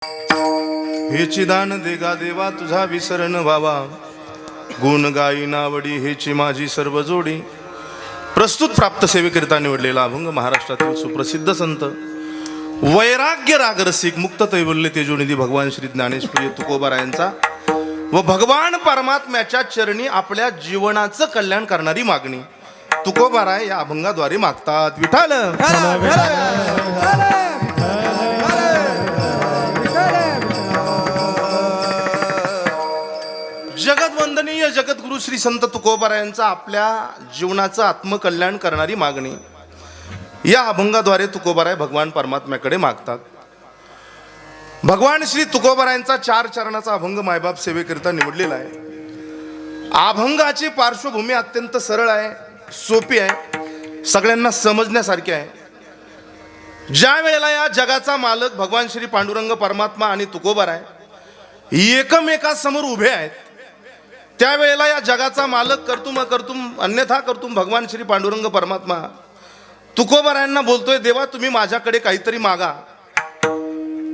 हेची दान देगा देवा तुझा विसरण व्हावा, गुण गाई नावडी हेची माझी सर्व जोडी. प्रस्तुत प्राप्त सेवेकरिता निवडलेला अभंग महाराष्ट्रातील सुप्रसिद्ध संत वैराग्य रागरसिक मुक्त तैवल्य तेजोनिधी भगवान श्री ज्ञानेश्वरी तुकोबारायांचा व भगवान परमात्म्याच्या चरणी आपल्या जीवनाचं कल्याण करणारी मागणी तुकोबाराय या अभंगाद्वारे मागतात. विठाल जगदवंदनीय जगद्गुरु श्री संत तुकोबारायांचा आपल्या जीवनाचं आत्मकल्याण करणारी मागणी या अभंगाद्वारे तुकोबाराय भगवान परमात्म्याकडे मागतात. भगवान श्री तुकोबारायांचा 4 चरणाचा अभंग मायबाप सेवेकरिता निवडलेला आहे. अभंगाची पार्श्वभूमी अत्यंत सरळ आहे, सोपी आहे, सगळ्यांना समजण्यासारखी आहे. ज्या वेळेला या जगाचा मालक भगवान श्री पांडुरंग परमात्मा आणि तुकोबाराय एकमेकासमोर उभे आहेत, त्यावेळेला या जगाचा मालक कर्तुम अन्यथा कर्तुम भगवान श्री पांडुरंग परमात्मा तुकोबारायांना बोलतोय, देवा तुम्ही माझ्याकडे काहीतरी मागा.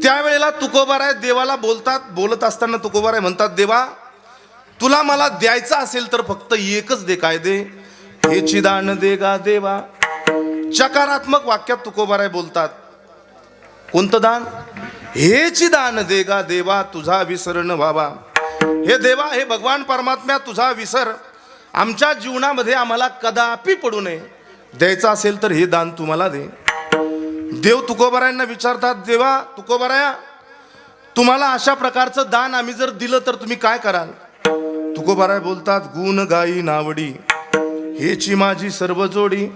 त्यावेळेला तुकोबाराय देवाला बोलत असताना तुकोबाराय म्हणतात, देवा तुला मला द्यायचं असेल तर फक्त एकच दे. काय दे? हेची दान देगा देवा. चकारात्मक वाक्यात तुकोबाराय बोलतात, कोणतं दान? हेची दान देगा देवा तुझा विसरण व्हावा. हे देवा, हे भगवान परमात्म्या तुझा विसर आमच्या जीवनामध्ये आम्हाला कदापि पडू नये. द्यायचं असेल तर हे दान तुम्हाला दे. देव तुकोबारायांना विचारतात, देवा तुकोबाराया तुम्हाला अशा प्रकारचं दान आम्ही जर दिलं तर तुम्ही काय कराल? तुकोबाराय बोलतात, गुण गाई नावडी हेची माझी सर्व जोडी.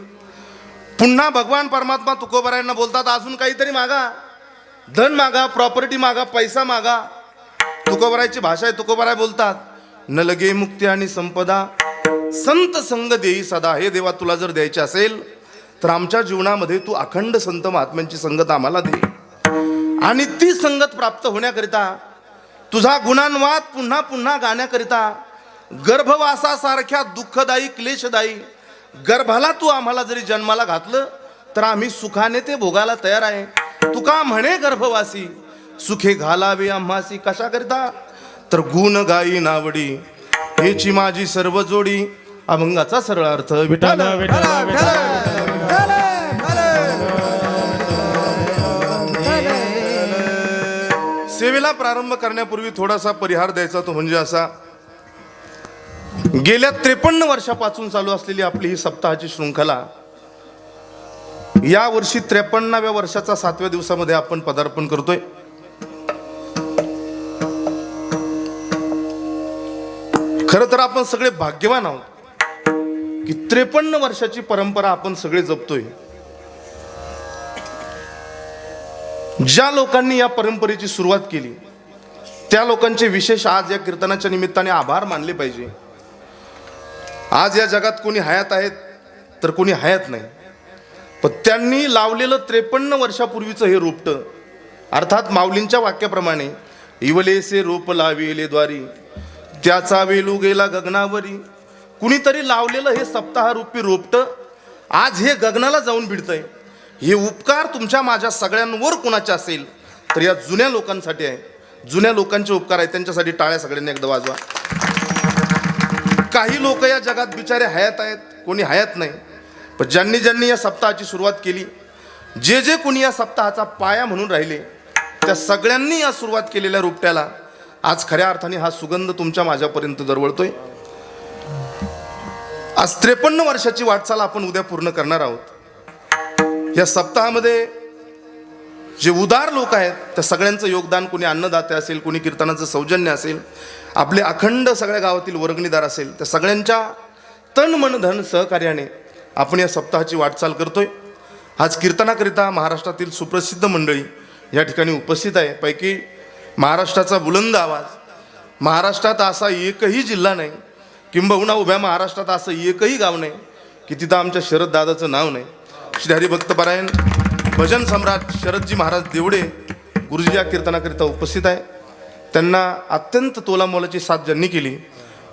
पुन्हा भगवान परमात्मा तुकोबारायांना बोलतात, अजून काहीतरी मागा, धन मागा, प्रॉपर्टी मागा, पैसा मागा. तुकोबारायची भाषा आहे. तुकोबाराय बोलतात, न लगे मुक्ती आणि संपदा संत संग देई सदा. हे देवा तुला जर द्यायचे असेल तर आमच्या जीवनामध्ये तू अखंड संत महात्म्यांची संगत आम्हाला दे. आणि ती संगत प्राप्त होण्याकरिता तुझा गुणांवाद पुन्हा पुन्हा गाण्याकरिता गर्भवासासारख्या दुःखदायी क्लेशदायी गर्भाला तू आम्हाला जरी जन्माला घातलं तर आम्ही सुखाने ते भोगायला तयार आहे. तुका म्हणे गर्भवासी सुखे घालावे आम्हासी. कशा करता? तर गुण गाई नावडी हेची माझी सर्व जोडी. अभंगाचा सरळ अर्थ विठाल. सेवेला प्रारंभ करण्यापूर्वी थोडासा परिहार द्यायचा, तो म्हणजे असा, गेल्या 53 वर्षापासून चालू असलेली आपली ही सप्ताहाची शृंखला या वर्षी 53व्या वर्षाचा 7व्या दिवसामध्ये आपण पदार्पण करतोय. खरं तर आपण सगळे भाग्यवान आहोत की 53 वर्षाची परंपरा आपण सगळे जपतोय. ज्या लोकांनी या परंपरेची सुरुवात केली त्या लोकांचे विशेष आज या कीर्तनाच्या निमित्ताने आभार मानले पाहिजे. आज या जगात कोणी हयात आहेत तर कोणी हयात नाही, पण त्यांनी लावलेलं 53 वर्षापूर्वीचं हे रोपटं, अर्थात माऊलींच्या वाक्याप्रमाणे इवलेसे रोप लाविले द्वारी त्याचा वेलू गेला गगनावरी. कुणीतरी लावलेलं हे सप्ताहरूपी रोपटं आज हे गगनाला जाऊन भिडतंय. हे उपकार तुमच्या माझ्या सगळ्यांवर कोणाचे असेल तर या जुन्या लोकांसाठी आहे. जुन्या लोकांचे उपकार आहेत, त्यांच्यासाठी टाळ्या सगळ्यांनी एकदा वाजवा. काही लोक या जगात बिचारे हयात आहेत, कोणी हयात नाही, पण ज्यांनी ज्यांनी या सप्ताहाची सुरुवात केली, जे जे कोणी या सप्ताहाचा पाया म्हणून राहिले, त्या सगळ्यांनी या सुरुवात केलेल्या रोपट्याला आज खऱ्या अर्थाने हा सुगंध तुमच्या माझ्यापर्यंत दरवळतोय. आज 53 वर्षाची वाटचाल आपण उद्या पूर्ण करणार आहोत. या सप्ताहामध्ये जे उदार लोक आहेत त्या सगळ्यांचं योगदान, कोणी अन्नदाते असेल, कोणी कीर्तनाचं सौजन्य असेल, आपले अखंड सगळ्या गावातील वर्गणीदार असेल, त्या सगळ्यांच्या तन मन धन सहकार्याने आपण या सप्ताहाची वाटचाल करतोय. आज कीर्तनाकरिता महाराष्ट्रातील सुप्रसिद्ध मंडळी या ठिकाणी उपस्थित आहे. पैकी महाराष्ट्राचा बुलंद आवाज, महाराष्ट्रात असा एकही जिल्हा नाही, किंबहुना उभ्या महाराष्ट्रात असं एकही गाव नाही की तिथं आमच्या शरद दादाचं नाव नाही. श्री हरिभक्त पारायण भजन सम्राट शरदजी महाराज देवडे गुरुजी या कीर्तनाकरिता उपस्थित आहे. त्यांना अत्यंत तोलामोलाची साथ ज्यांनी केली,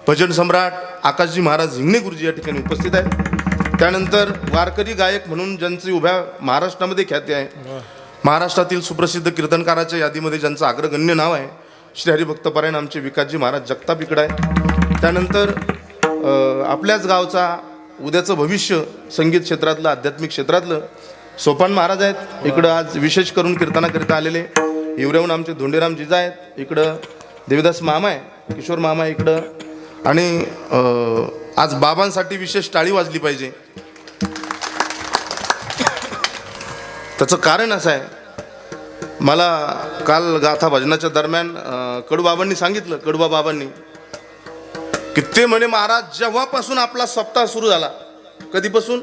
भजन सम्राट आकाशजी महाराज हिंगणे गुरुजी या ठिकाणी उपस्थित आहेत. त्यानंतर वारकरी गायक म्हणून ज्यांची उभ्या महाराष्ट्रामध्ये ख्याती आहे, महाराष्ट्रातील सुप्रसिद्ध कीर्तनकाराच्या यादीमध्ये ज्यांचं अग्रगण्य नाव आहे श्री हरिभक्तपरायण आमचे विकासजी महाराज जगताप इकडं आहे. त्यानंतर आपल्याच गावचा उद्याचं भविष्य संगीत क्षेत्रातलं आध्यात्मिक क्षेत्रातलं सोपान महाराज आहेत इकडं. आज विशेष करून कीर्तनाकरिता आलेले हिवऱ्याहून आमचे धोंडीराम जिजा आहेत इकडं. देवीदास मामा आहे, किशोर मामा आहे इकडं. आणि आज बाबांसाठी विशेष टाळी वाजली पाहिजे. त्याचं कारण असं आहे, मला काल गाथा भजनाच्या दरम्यान कडूबाबांनी सांगितलं, कडूबा बाबांनी, की ते म्हणे महाराज जेव्हापासून आपला सप्ताह सुरू झाला, कधीपासून,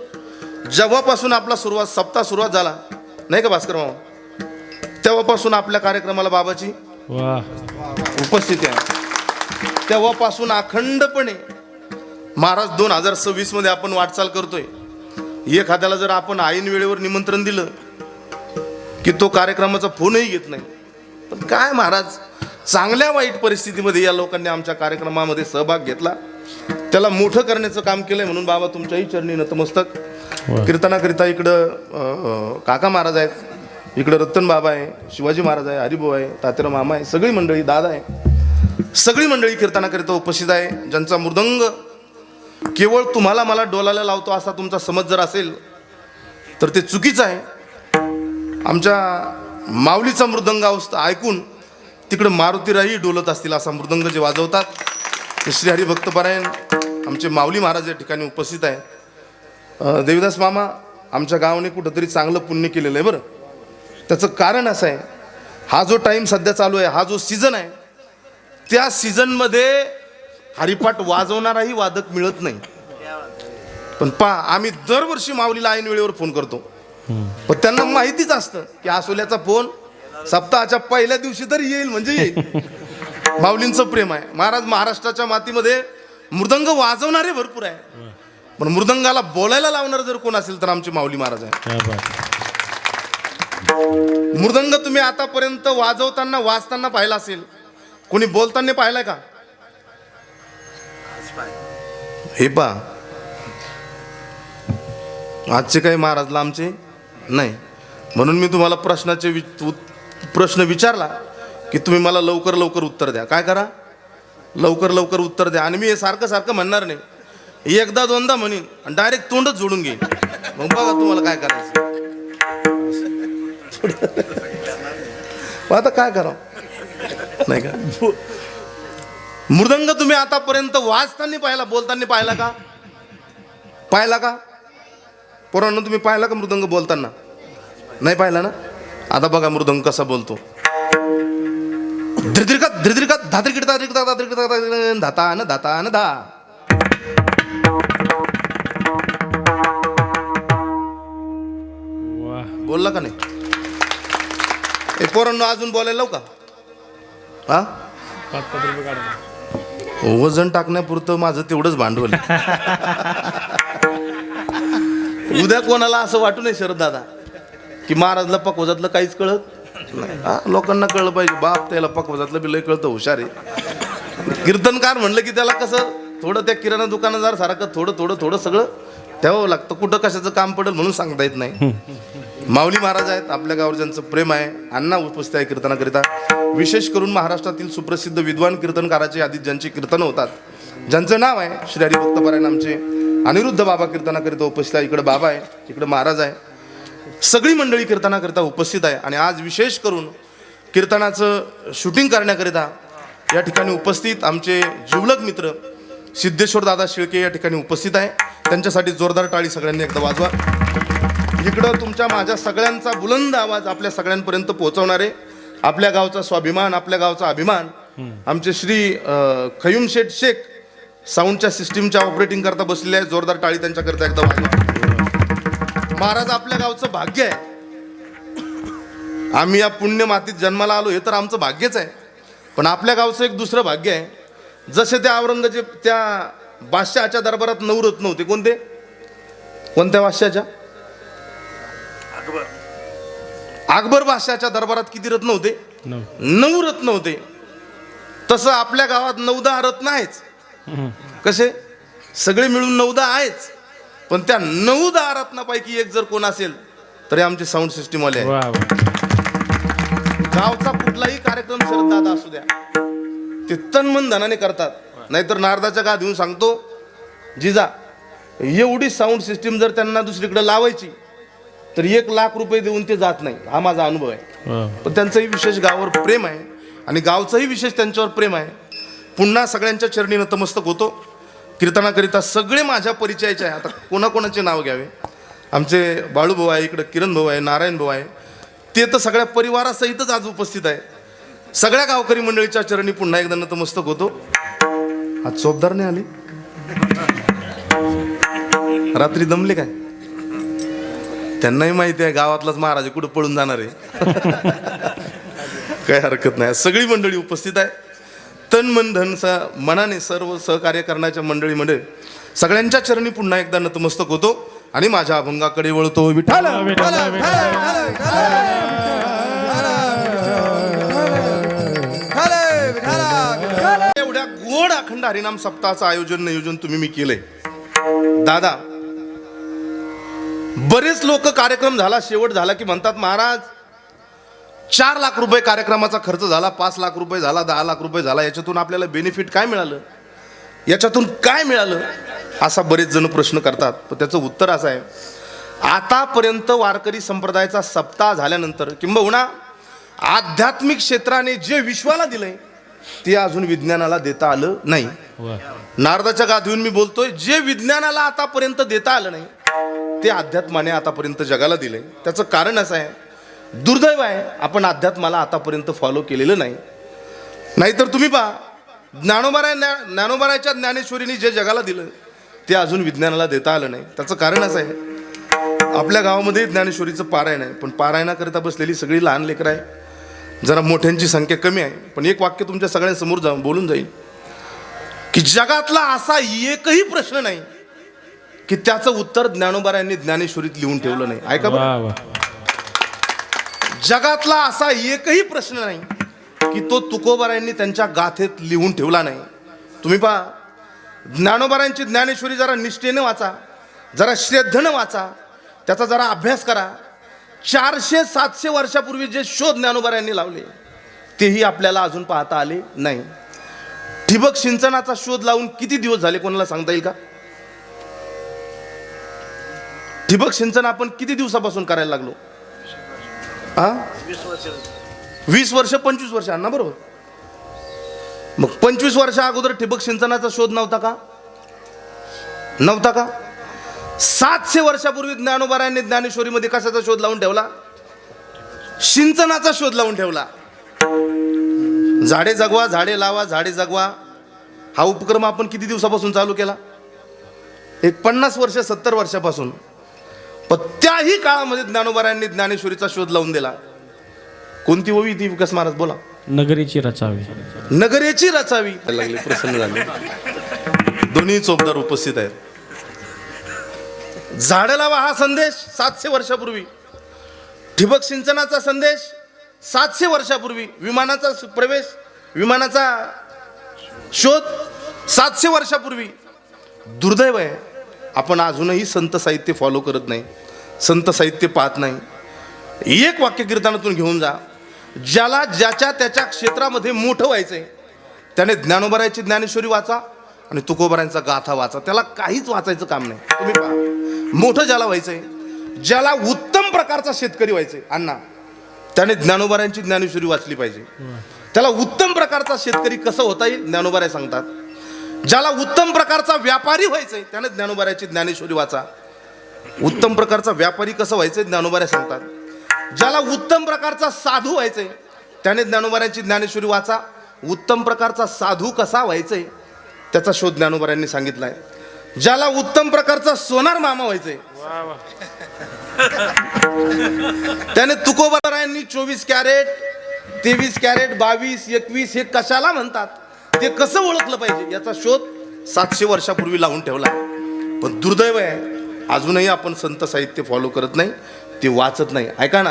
जेव्हापासून आपला सप्ताह सुरुवात झाला नाही का भास्कर मामा, तेव्हापासून आपल्या कार्यक्रमाला बाबाची उपस्थिती आहे. तेव्हापासून अखंडपणे महाराज 2026 मध्ये आपण वाटचाल करतोय. एखाद्याला जर आपण ऐन वेळेवर निमंत्रण दिलं की तो कार्यक्रमाचा फोनही घेत नाही. पण काय महाराज, चांगल्या वाईट परिस्थितीमध्ये या लोकांनी आमच्या कार्यक्रमामध्ये सहभाग घेतला, त्याला मोठं करण्याचं काम केलंय. म्हणून बाबा तुमच्याही चरणी नतमस्तक. कीर्तनाकरिता इकडं काका महाराज आहेत, इकडं रतन बाबा आहे, शिवाजी महाराज आहे, हरिभाऊ आहे, तात्याराव मामा आहे, सगळी मंडळी, दादा आहे, सगळी मंडळी कीर्तनाकरिता उपस्थित आहे. ज्यांचा मृदंग केवळ तुम्हाला मला डोलायला लावतो असा तुमचा समज जर असेल तर ते चुकीचं आहे. आमच्या माऊलीचा मृदंग ऐकून तिकडं मारुतीराही डोलत असतील असा मृदंग जे वाजवतात ते श्री हरिभक्तपरायण आमचे माऊली महाराज या ठिकाणी उपस्थित आहे. देवीदास मामा, आमच्या गावाने कुठंतरी चांगलं पुण्य केलेलं आहे बरं. त्याचं कारण असं आहे, हा जो टाईम सध्या चालू आहे, हा जो सीझन आहे, त्या सीझनमध्ये हरिपाठ वाजवणाराही वादक मिळत नाही. पण आम्ही दरवर्षी माऊलीला ऐन वेळेवर फोन करतो. पण त्यांना माहितीच असतं की आसोल्याचा फोन सप्ताहाच्या पहिल्या दिवशी तरी येईल म्हणजे येईल. माऊलींचं प्रेम आहे. महाराज महाराष्ट्राच्या मातीमध्ये मृदंग वाजवणारे भरपूर आहे, पण मृदंगाला बोलायला लावणार जर कोण असेल तर आमचे माऊली महाराज आहे. मृदंग तुम्ही आतापर्यंत वाजताना पाहिला असेल, कोणी बोलताना पाहिलाय का? हे पहा, आजचे काही महाराजला आमचे नाही. म्हणून मी तुम्हाला प्रश्न विचारला की तुम्ही मला लवकर उत्तर द्या. काय करा, लवकर उत्तर द्या. आणि मी हे सारखं म्हणणार नाही, एकदा दोनदा म्हणेन आणि डायरेक्ट तोंडच जोडून घेईन. मग बघा तुम्हाला काय करायचं. आता काय करा नाही का. मृदंग तुम्ही आतापर्यंत वाजताना पाहिला, बोलताना पाहिला का पोरांनो? तुम्ही पाहिला का मृदंग बोलताना? नाही पाहिला ना. आता बघा मृदंग कसा बोलतो. धृद्रिकात धात्रिकिट धाता न धा. बोलला का नाही? हे पोरांनो अजून बोलायला लावू का? हा, वजन टाकण्यापुरतं माझं तेवढंच भांडवल. उद्या कोणाला असं वाटू नये शरद दादा की महाराजला पकवजातलं काहीच कळत नाही. हा, लोकांना कळलं पाहिजे, बाप त्याला पकवजातलं बिलय कळतं, हुशार आहे. कीर्तनकार म्हणलं की त्याला कसं थोडं त्या किराणा दुकानदार सारखं थोडं सगळं ठेवावं लागतं. कुठं कशाचं काम पडेल म्हणून सांगता येत नाही. माऊली महाराज आहेत, आपल्या गावावर ज्यांचं प्रेम आहे. अण्णा उपस्थित आहे कीर्तनाकरिता. विशेष करून महाराष्ट्रातील सुप्रसिद्ध विद्वान कीर्तनकाराच्या यादीत ज्यांची कीर्तनं होतात, ज्यांचं नाव आहे श्री हरिभक्तपरायण आमचे अनिरुद्ध बाबा कीर्तनाकरिता उपस्थित आहे. इकडं बाबा आहे, इकडं महाराज आहे. सगळी मंडळी कीर्तनाकरिता उपस्थित आहे. आणि आज विशेष करून कीर्तनाचं शूटिंग करण्याकरिता या ठिकाणी उपस्थित आमचे जिवलग मित्र सिद्धेश्वर दादा शिळके या ठिकाणी उपस्थित आहे. त्यांच्यासाठी जोरदार टाळी सगळ्यांनी एकदा वाजवा. इकडं तुमच्या माझ्या सगळ्यांचा बुलंद आवाज आपल्या सगळ्यांपर्यंत पोहोचवणारे, आपल्या गावचा स्वाभिमान, आपल्या गावचा अभिमान, आमचे श्री खयूम शेख साऊंडच्या सिस्टीमच्या ऑपरेटिंग करता बसलेले आहे. जोरदार टाळी त्यांच्याकरता एकदा वाजवा. महाराज आपल्या गावचं भाग्य आहे. आम्ही या पुण्य मातीत जन्माला आलो हे तर आमचं भाग्यच आहे. पण आपल्या गावचं एक दुसरं भाग्य आहे. जसे त्या औरंगजेब त्या बादशहाच्या दरबारात 9 रत्न होते. कोणत्या बादशहाच्या? अकबर बादशहाच्या दरबारात किती रत्न होते? 9 रत्न होते. तसं आपल्या गावात 9-10 रत्न आहेच. कसे सगळे मिळून 9-10 आहेच. पण त्या 9-10 रत्नापैकी एक जर कोण असेल तरी आमची साऊंड सिस्टीम वाले आहे. गावचा कुठलाही कार्यक्रम शरद दादा असू द्या ते तन मन धनाने करतात. नाहीतर नारदाच्या गात येऊन सांगतो जिजा एवढी साऊंड सिस्टीम जर त्यांना दुसरीकडे लावायची तर 1,00,000 रुपये देऊन ते जात नाही. हा माझा अनुभव आहे. पण त्यांचंही विशेष गावावर प्रेम आहे आणि गावचंही विशेष त्यांच्यावर प्रेम आहे. पुन्हा सगळ्यांच्या चरणी नतमस्तक होतो. कीर्तनाकरिता सगळे माझ्या परिचयाचे आहे. आता कोणाकोणाचे नाव घ्यावे. आमचे बाळू भाऊ आहे, इकडे किरण भाऊ आहे, नारायण भाऊ आहे, ते तर सगळ्या परिवारासहितच आज उपस्थित आहे. सगळ्या गावकरी मंडळीच्या चरणी पुन्हा एकदा नतमस्तक होतो. आज चोपदार नाही आले, रात्री दमले काय? त्यांनाही माहिती आहे गावातलाच महाराज कुठं पळून जाणार आहे. काय हरकत नाही. सगळी मंडळी उपस्थित आहे. तन मन धन मनाने सर्व सहकार्य करण्याच्या मंडळीमध्ये सगळ्यांच्या चरणी पुन्हा एकदा नतमस्तक होतो आणि माझ्या अभंगाकडे वळतो. विठ्ठल एवढ्या गोड अखंड हरिनाम सप्ताहाचं आयोजन नियोजन तुम्ही मी केलंय दादा. बरेच लोक कार्यक्रम झाला शेवट झाला की म्हणतात महाराज 4 लाख रुपये कार्यक्रमाचा खर्च झाला, 5 लाख रुपये झाला, 10 लाख रुपये झाला, याच्यातून आपल्याला बेनिफिट काय मिळालं, याच्यातून काय मिळालं, असा बरेच जण प्रश्न करतात. पण त्याचं उत्तर असं आहे, आतापर्यंत वारकरी संप्रदायाचा सप्ताह झाल्यानंतर किंबहुना आध्यात्मिक क्षेत्राने जे विश्वाला दिलंय ते अजून विज्ञानाला देता आलं नाही. नारदाच्या गात येऊन मी बोलतोय, जे विज्ञानाला आतापर्यंत देता आलं नाही ते अध्यात्माने आतापर्यंत जगाला दिलंय. त्याचं कारण असं आहे, दुर्दैव आहे आपण अध्यात्माला आतापर्यंत फॉलो केलेलं नाही. नाहीतर तुम्ही पहा, ज्ञानोबाराच्या ज्ञानेश्वरीने जे जगाला दिलं ते अजून विज्ञानाला देता आलं नाही. त्याचं कारण असं आहे, आपल्या गावामध्ये ज्ञानेश्वरीचं पारायण आहे, पण पारायणाकरिता बसलेली सगळी लहान लेकरं आहे. जरा मोठ्यांची संख्या कमी आहे. पण एक वाक्य तुमच्या सगळ्यांसमोर जाऊन बोलून जाईल की जगातला असा एकही प्रश्न नाही की त्याचं उत्तर ज्ञानोबारायांनी ज्ञानेश्वरीत लिहून ठेवलं नाही. ऐका बरं, जगातला असा एकही प्रश्न नाही की तो तुकोबारायांनी त्यांच्या गाथेत लिहून ठेवला नाही. तुम्ही पहा, ज्ञानोबारायांची ज्ञानेश्वरी जरा निष्ठेने वाचा, जरा श्रद्धेने वाचा, त्याचा जरा अभ्यास करा. 400-700 वर्षापूर्वी जे शोध ज्ञानोबारायांनी लावले तेही आपल्याला अजून पाहता आले नाही. ठिबक सिंचनाचा शोध लावून किती दिवस झाले कोणाला सांगता येईल का? ठिबक सिंचन आपण किती दिवसापासून करायला लागलो? 20 वर्ष 25 वर्ष ना, बरोबर. मग 25 वर्षा अगोदर ठिबक सिंचनाचा शोध नव्हता का? नव्हता का? 700 वर्षापूर्वी ज्ञानोबारायांनी ज्ञानेश्वरीमध्ये कशाचा शोध लावून ठेवला? सिंचनाचा शोध लावून ठेवला. झाडे जगवा, झाडे लावा, झाडे जगवा हा उपक्रम आपण किती दिवसापासून चालू केला? एक 50 वर्ष 70 वर्षापासून. पण त्याही काळामध्ये ज्ञानोबारायांनी ज्ञानेश्वरीचा शोध लावून दिला. कोणती ओवी ती? विकास महाराज बोला. नगरीची रचावी. नगरीची रचावी. लागले, प्रसन्न झाले. दोन्ही चोपदार उपस्थित आहेत. झाडं लावा हा संदेश 700 वर्षापूर्वी, ठिबक सिंचनाचा संदेश 700 वर्षापूर्वी, विमानाचा प्रवेश, विमानाचा शोध 700 वर्षापूर्वी. दुर्दैव आहे आपण अजूनही संत साहित्य फॉलो करत नाही, संत साहित्य पाहत नाही. एक वाक्य कीर्तनातून घेऊन जा, ज्याला ज्याच्या त्याच्या क्षेत्रामध्ये मोठं व्हायचंय त्याने ज्ञानोबारायांची ज्ञानेश्वरी वाचा आणि तुकोबारायांचा गाथा वाचा. त्याला काहीच वाचायचं काम नाही. तुम्ही पहा, मोठं ज्याला व्हायचंय, ज्याला उत्तम प्रकारचा शेतकरी व्हायचंय अण्णा, त्याने ज्ञानोबारायांची ज्ञानेश्वरी वाचली पाहिजे. त्याला उत्तम प्रकारचा शेतकरी कसं होता येईल ज्ञानोबाराय सांगतात. ज्याला उत्तम प्रकारचा व्यापारी व्हायचंय त्याने ज्ञानोबारायांची ज्ञानेश्वरी वाचा. उत्तम प्रकारचा व्यापारी कसं व्हायचंय ज्ञानोबाराय सांगतात. ज्याला उत्तम प्रकारचा साधू व्हायचंय त्याने ज्ञानोबारायांची ज्ञानेश्वरी वाचा. उत्तम प्रकारचा साधू कसा व्हायचंय त्याचा शोध ज्ञानोबारायांनी सांगितलाय. ज्याला उत्तम प्रकारचा सोनार मामा व्हायचंय त्याने तुकोबारायांनी 24 कॅरेट, 23 कॅरेट, 22, 21 हे कशाला म्हणतात ते कसं ओळखलं पाहिजे याचा शोध 700 वर्षापूर्वी लावून ठेवला. पण दुर्दैव आहे अजूनही आपण संत साहित्य फॉलो करत नाही, ते वाचत नाही. ऐका ना,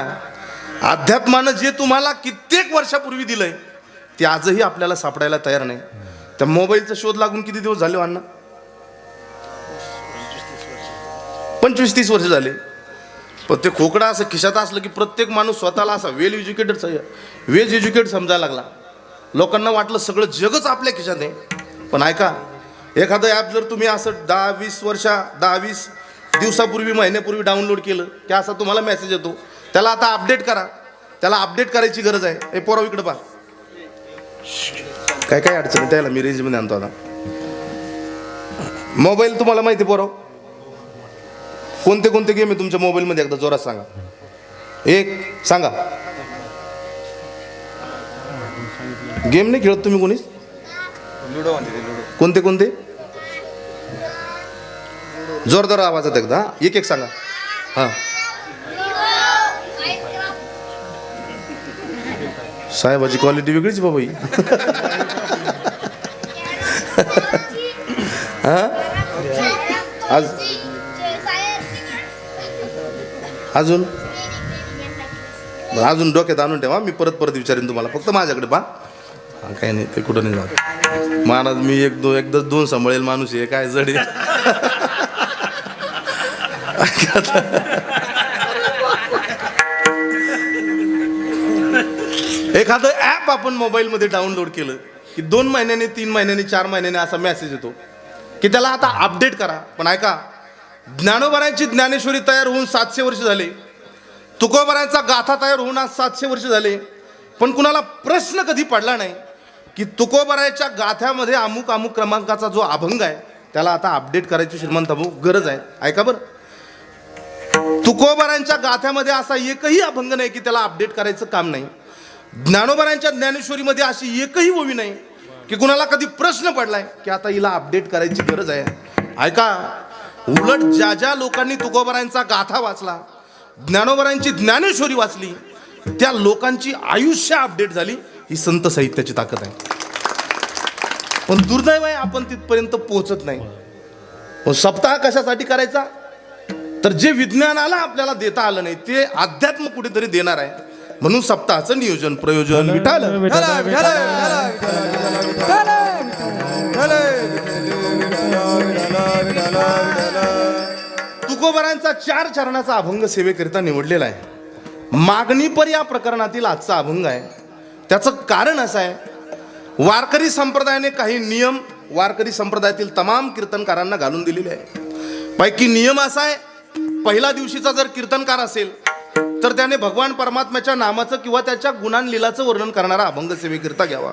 अध्यात्मानं जे तुम्हाला कित्येक वर्षापूर्वी दिलंय ते आजही आपल्याला सापडायला तयार नाही. त्या मोबाईलचा शोध लागून किती दिवस झाले अण्णा? 25-30 वर्ष झाले. पण ते खोकडा असं खिशात असलं की प्रत्येक माणूस स्वतःला असा वेल एज्युकेटेड समजायला लागला. लोकांना वाटलं सगळं जगच आपल्या खिशात आहे. पण ऐका, एखादं ॲप जर तुम्ही असं 10-20 दिवसापूर्वी महिन्यापूर्वी डाउनलोड केलं की असा तुम्हाला मेसेज येतो, त्याला आता अपडेट करा. त्याला अपडेट करायची गरज आहे. हे पोराव इकडे पहा, काय काय अडचण त्याला मी रेंजमध्ये आणतो. आता मोबाईल तुम्हाला माहिती पोराव, कोणते कोणते गेम आहे तुमच्या मोबाईलमध्ये एकदा जोरात सांगा. एक सांगा. गेम नाही खेळत तुम्ही कोणीच? लुडो म्हणते लुडो. कोणते कोणते? जोरदार आवाजात एकदा एक सांगा. हां, साहेबाची क्वालिटी वेगळीच बाबा ही. हां, अजून अजून डोक्यात आणून ठेवा. मी परत विचारेन तुम्हाला. फक्त माझ्याकडे पहा. काही नाही, ते कुठं नाही जात महाराज. मी एकदा दोन सांभाळेल माणूस आहे. काय जड आहे. एखादं ॲप आपण मोबाईलमध्ये डाउनलोड केलं की 2 महिन्याने 3 महिन्याने 4 महिन्याने असा मेसेज येतो की त्याला आता अपडेट करा. पण ऐका, ज्ञानोबारांची ज्ञानेश्वरी तयार होऊन 700 वर्ष झाले. तुकोबारांचा गाथा तयार होऊन आज 700 वर्ष झाले. पण कुणाला प्रश्न कधी पडला नाही की तुकोबाराच्या गाथ्यामध्ये अमुक क्रमांकाचा जो अभंग आहे त्याला आता अपडेट करायची श्रीमंत भाऊ गरज आहे. ऐका बरं, तुकोबारांच्या गाथ्यामध्ये असा एकही अभंग नाही की त्याला अपडेट करायचं काम नाही. ज्ञानोबारांच्या ज्ञानेश्वरीमध्ये अशी एकही ओवी नाही की कुणाला कधी प्रश्न पडलाय की आता हिला अपडेट करायची गरज आहे. ऐका, उलट ज्या लोकांनी तुकोबारांचा गाथा वाचला, ज्ञानोबारांची ज्ञानेश्वरी वाचली, त्या लोकांची आयुष्य अपडेट झाली. ही संत साहित्याची ताकद आहे. पण दुर्दैव आहे आपण तिथपर्यंत पोहोचत नाही. सप्ताह कशासाठी करायचा? तर जे विज्ञानाला आपल्याला देता आलं नाही ते अध्यात्म कुठेतरी देणार आहे. म्हणून सप्ताहाचं नियोजन प्रयोजन विठाल. तुकोबारांचा 4 चरणाचा अभंग सेवेकरिता निवडलेला आहे. मागणीपर या प्रकरणातील आजचा अभंग आहे. त्याचं कारण असं आहे, वारकरी संप्रदायाने काही नियम वारकरी संप्रदायातील तमाम कीर्तनकारांना घालून दिलेले आहे. पैकी नियम असा आहे, पहिल्या दिवशीचा जर कीर्तनकार असेल तर त्याने भगवान परमात्म्याच्या नामाचं किंवा त्याच्या गुणांलीलाचं वर्णन करणारा अभंग सेवेकरिता घ्यावा.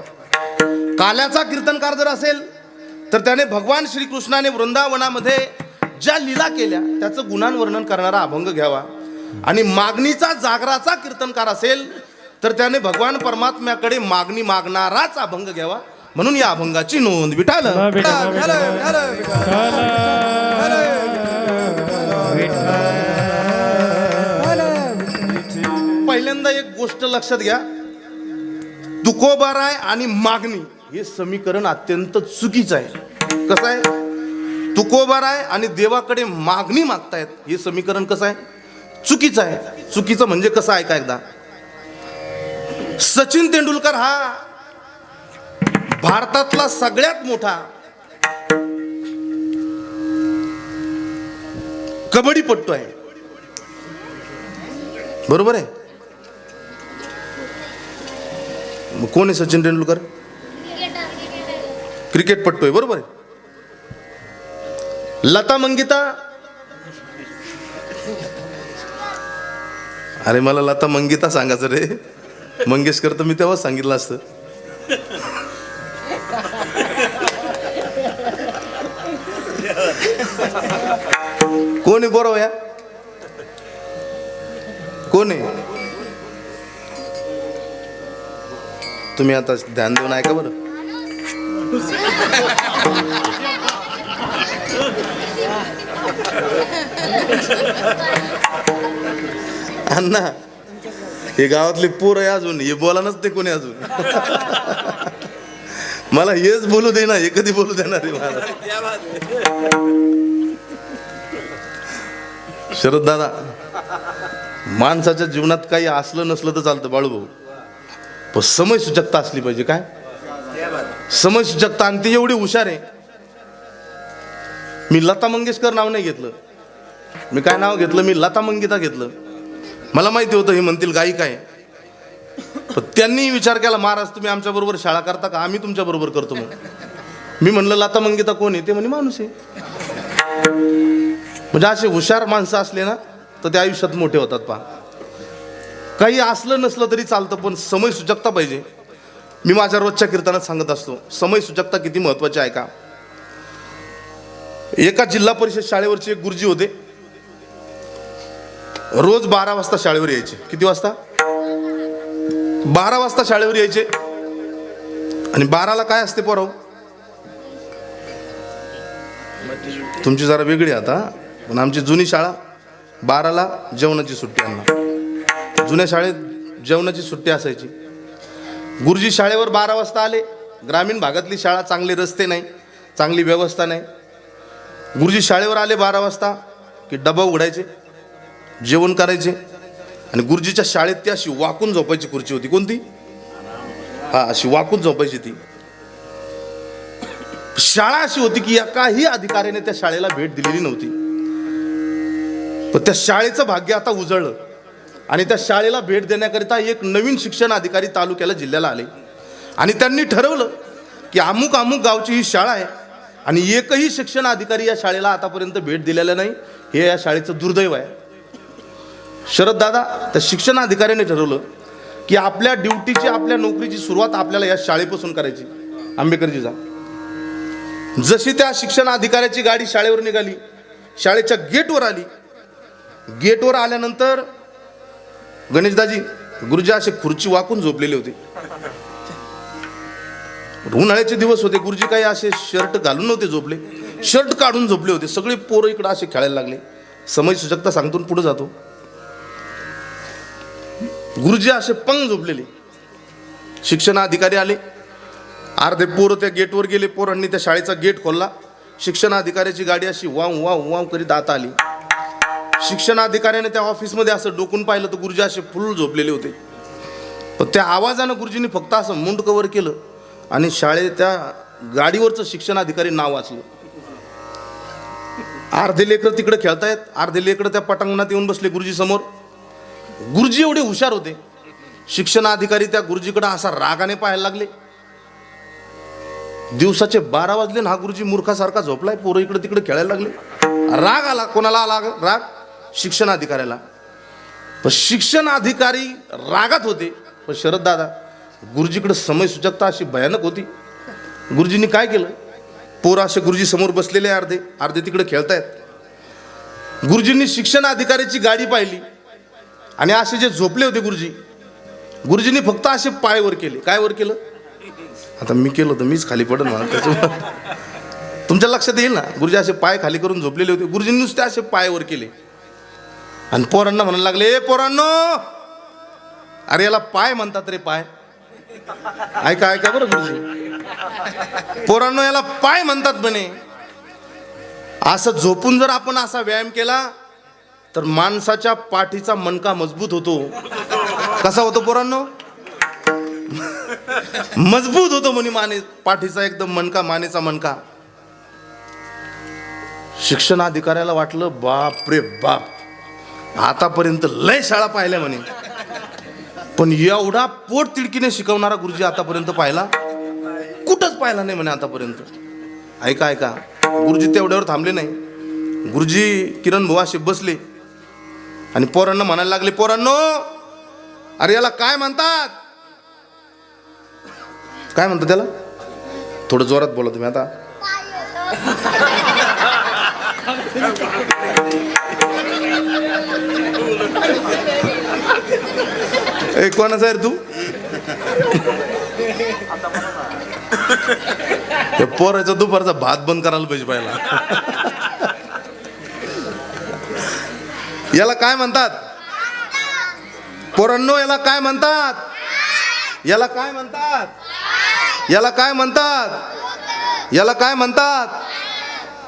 काल्याचा कीर्तनकार जर असेल तर त्याने भगवान श्रीकृष्णाने वृंदावनामध्ये ज्या लीला केल्या त्याचं गुणांवर्णन करणारा अभंग घ्यावा. आणि मागणीचा जागराचा कीर्तनकार असेल तर त्याने भगवान परमात्म्याकडे मागणी मागणाराच अभंग घ्यावा. म्हणून या अभंगाची नोंद विठाल. पहिल्यांदा एक गोष्ट लक्षात घ्या, तुकोबाराय आणि मागणी हे समीकरण अत्यंत चुकीचं आहे. कसं आहे? तुकोबाराय आणि देवाकडे मागणी मागतायत हे समीकरण कसं आहे? चुकीचं आहे. चुकीचं म्हणजे कसं आहे का एकदा, सचिन तेंडुलकर हा भारतातला सगळ्यात मोठा कबड्डीपटू आहे, बरोबर आहे? मग कोण आहे सचिन तेंडुलकर? क्रिकेटपटू आहे, बरोबर आहे. लता मंगेशकर, अरे मला लता मंगेशकर सांगायचं रे, मंगेशकर तर मी तेव्हाच सांगितलं असतं. कोण आहे बरोबर या? कोण आहे? तुम्ही आता ध्यान देऊन ऐका बरं. अण्णा, हे गावातले पोर आहे अजून, हे बोला नसते कोणी अजून. मला हेच बोलू दे ना, हे कधी बोलू देणार आहे मला. शरद दादा, माणसाच्या जीवनात काही असलं नसलं तर चालतं बाळूभाऊ, पण समय सूचकता असली पाहिजे. काय समय सूचकता? आणि ती एवढी हुशार आहे. मी लता मंगेशकर नाव नाही घेतलं, मी काय नाव घेतलं, मी लता मंगीता घेतलं. मला माहिती होतं हे म्हणतील गायिका आहे. पण त्यांनी विचार केला, महाराज तुम्ही आमच्या बरोबर शाळा करता का? आम्ही तुमच्या बरोबर करतो. मग मी म्हणलं लता मंगीता कोण आहे? ते म्हणे माणूस आहे. म्हणजे असे हुशार माणसं असले ना तर ते आयुष्यात मोठे होतात. पहा, काही असलं नसलं तरी चालतं, पण समय सुचकता पाहिजे. मी माझ्या रोजच्या कीर्तनात सांगत असतो, समय सुचकता किती महत्वाची आहे का. एका जिल्हा परिषद शाळेवरचे एक गुरुजी होते. रोज 12 वाजता शाळेवर यायचे. किती वाजता? 12 वाजता शाळेवर यायचे. आणि 12ला काय असते पोराव? तुमची जरा वेगळी आता, पण आमची जुनी शाळा 12ला जेवणाची सुट्टी आणणार. जुन्या शाळेत जेवणाची सुट्टी असायची. गुरुजी शाळेवर 12 वाजता आले. ग्रामीण भागातली शाळा, चांगले रस्ते नाही, चांगली व्यवस्था नाही. गुरुजी शाळेवर आले 12 वाजता की डबा उघडायचे, जेवण करायचे. आणि गुरुजीच्या शाळेत ती अशी वाकून झोपायची खुर्ची होती. कोणती? हा, अशी वाकून झोपायची ती. शाळा अशी होती की एकाही अधिकाऱ्याने त्या शाळेला भेट दिलेली नव्हती. पण त्या शाळेचं भाग्य आता उजळलं. आणि त्या शाळेला भेट देण्याकरिता एक नवीन शिक्षण अधिकारी तालुक्याला, जिल्ह्याला आले. आणि त्यांनी ठरवलं की अमुक अमुक गावची ही शाळा आहे आणि एकही शिक्षण अधिकारी या शाळेला आतापर्यंत भेट दिलेला नाही. हे या शाळेचं दुर्दैव आहे. शरद दादा, त्या शिक्षण अधिकाऱ्याने ठरवलं की आपल्या ड्युटीची, आपल्या नोकरीची सुरुवात आपल्याला या शाळेपासून करायची. आंबेकरजीचा. जशी त्या शिक्षण अधिकाऱ्याची गाडी शाळेवर निघाली, शाळेच्या गेटवर आली. गेटवर आल्यानंतर गणेशदाजी, गुरुजी असे खुर्ची वाकून झोपलेले होते. उन्हाळ्याचे दिवस होते. गुरुजी काही असे शर्ट घालून नव्हते झोपले, शर्ट काढून झोपले होते. सगळे पोरं इकडं असे खेळायला लागले. समय सुचकता सांगतो पुढे जातो. गुरुजी असे पंग झोपलेले. शिक्षण अधिकारी आले. अर्धे पोरं त्या गेटवर गेले. पोरांनी त्या शाळेचा गेट खोलला. शिक्षण अधिकाऱ्याची गाडी अशी वाव वाव वाव करीत आत आली. शिक्षण अधिकाऱ्याने त्या ऑफिसमध्ये असं डोकून पाहिलं तर गुरुजी असे फुल झोपलेले होते. पण त्या आवाजानं गुरुजींनी फक्त असं मुंड कव्हर केलं आणि शाळेत त्या गाडीवरचं शिक्षण अधिकारी नाव वाचलं. अर्धे लेकरं तिकडे खेळतायत, अर्धे लेकरं त्या पटांगणात येऊन बसले गुरुजी समोर. गुरुजी एवढे हुशार होते. शिक्षण अधिकारी त्या गुरुजीकडे असा रागाने पाहायला लागले. दिवसाचे 12 वाजले ना, हा गुरुजी मूर्खासारखा झोपलाय. पोरं इकडे तिकडे खेळायला लागले. राग आला. कोणाला आला राग? शिक्षण अधिकाऱ्याला. पण शिक्षण अधिकारी रागात होते. पण शरद दादा, गुरुजीकडे समय सुचकता अशी भयानक होती. गुरुजींनी काय केलं? पोरं असे गुरुजी समोर बसलेले, अर्धे अर्धे तिकडे खेळतायत. गुरुजींनी शिक्षण अधिकाऱ्याची गाडी पाहिली आणि असे जे झोपले होते गुरुजींनी फक्त असे पाय वर केले. काय वर केलं? आता मी केलं तर मीच खाली पडन मला. त्याच्यामुळे तुमच्या लक्षात येईल ना. गुरुजी असे पाय खाली करून झोपलेले होते. गुरुजींनी नुसते असे पाय वर केले आणि पोरांना म्हणायला लागले, पोरांनो, अरे याला पाय म्हणतात रे, पाय. ऐका ऐका बरं गुरुजी, पोरांनो याला पाय म्हणतात म्हणे. असं झोपून जर आपण असा व्यायाम केला तर माणसाच्या पाठीचा मणका मजबूत होतो. कसा होतो पोरांनो? मजबूत होतो म्हणे माने, पाठीचा एकदम मणका, मानेचा मणका. शिक्षण अधिकाऱ्याला वाटलं, बाप रे बाप, आतापर्यंत लय शाळा पाहिल्या म्हणे, पण एवढा पोट तिडकीने शिकवणारा गुरुजी आतापर्यंत पाहिला कुठंच पाहिला नाही म्हणे आतापर्यंत. ऐका ऐका, गुरुजी तेवढ्यावर थांबले नाही. गुरुजी किरण भाऊ असे बसले आणि पोरांना म्हणायला लागले, पोरांनो, अरे याला काय म्हणतात? काय म्हणतात त्याला? थोडं जोरात बोला तुम्ही आता. ए, कोणाचा आहे रे तू? पोराचा दुपारचा भात बंद करायला पाहिजे पहिला. याला काय म्हणतात? पोरांनो, याला काय म्हणतात? याला काय म्हणतात? याला काय म्हणतात? याला काय म्हणतात?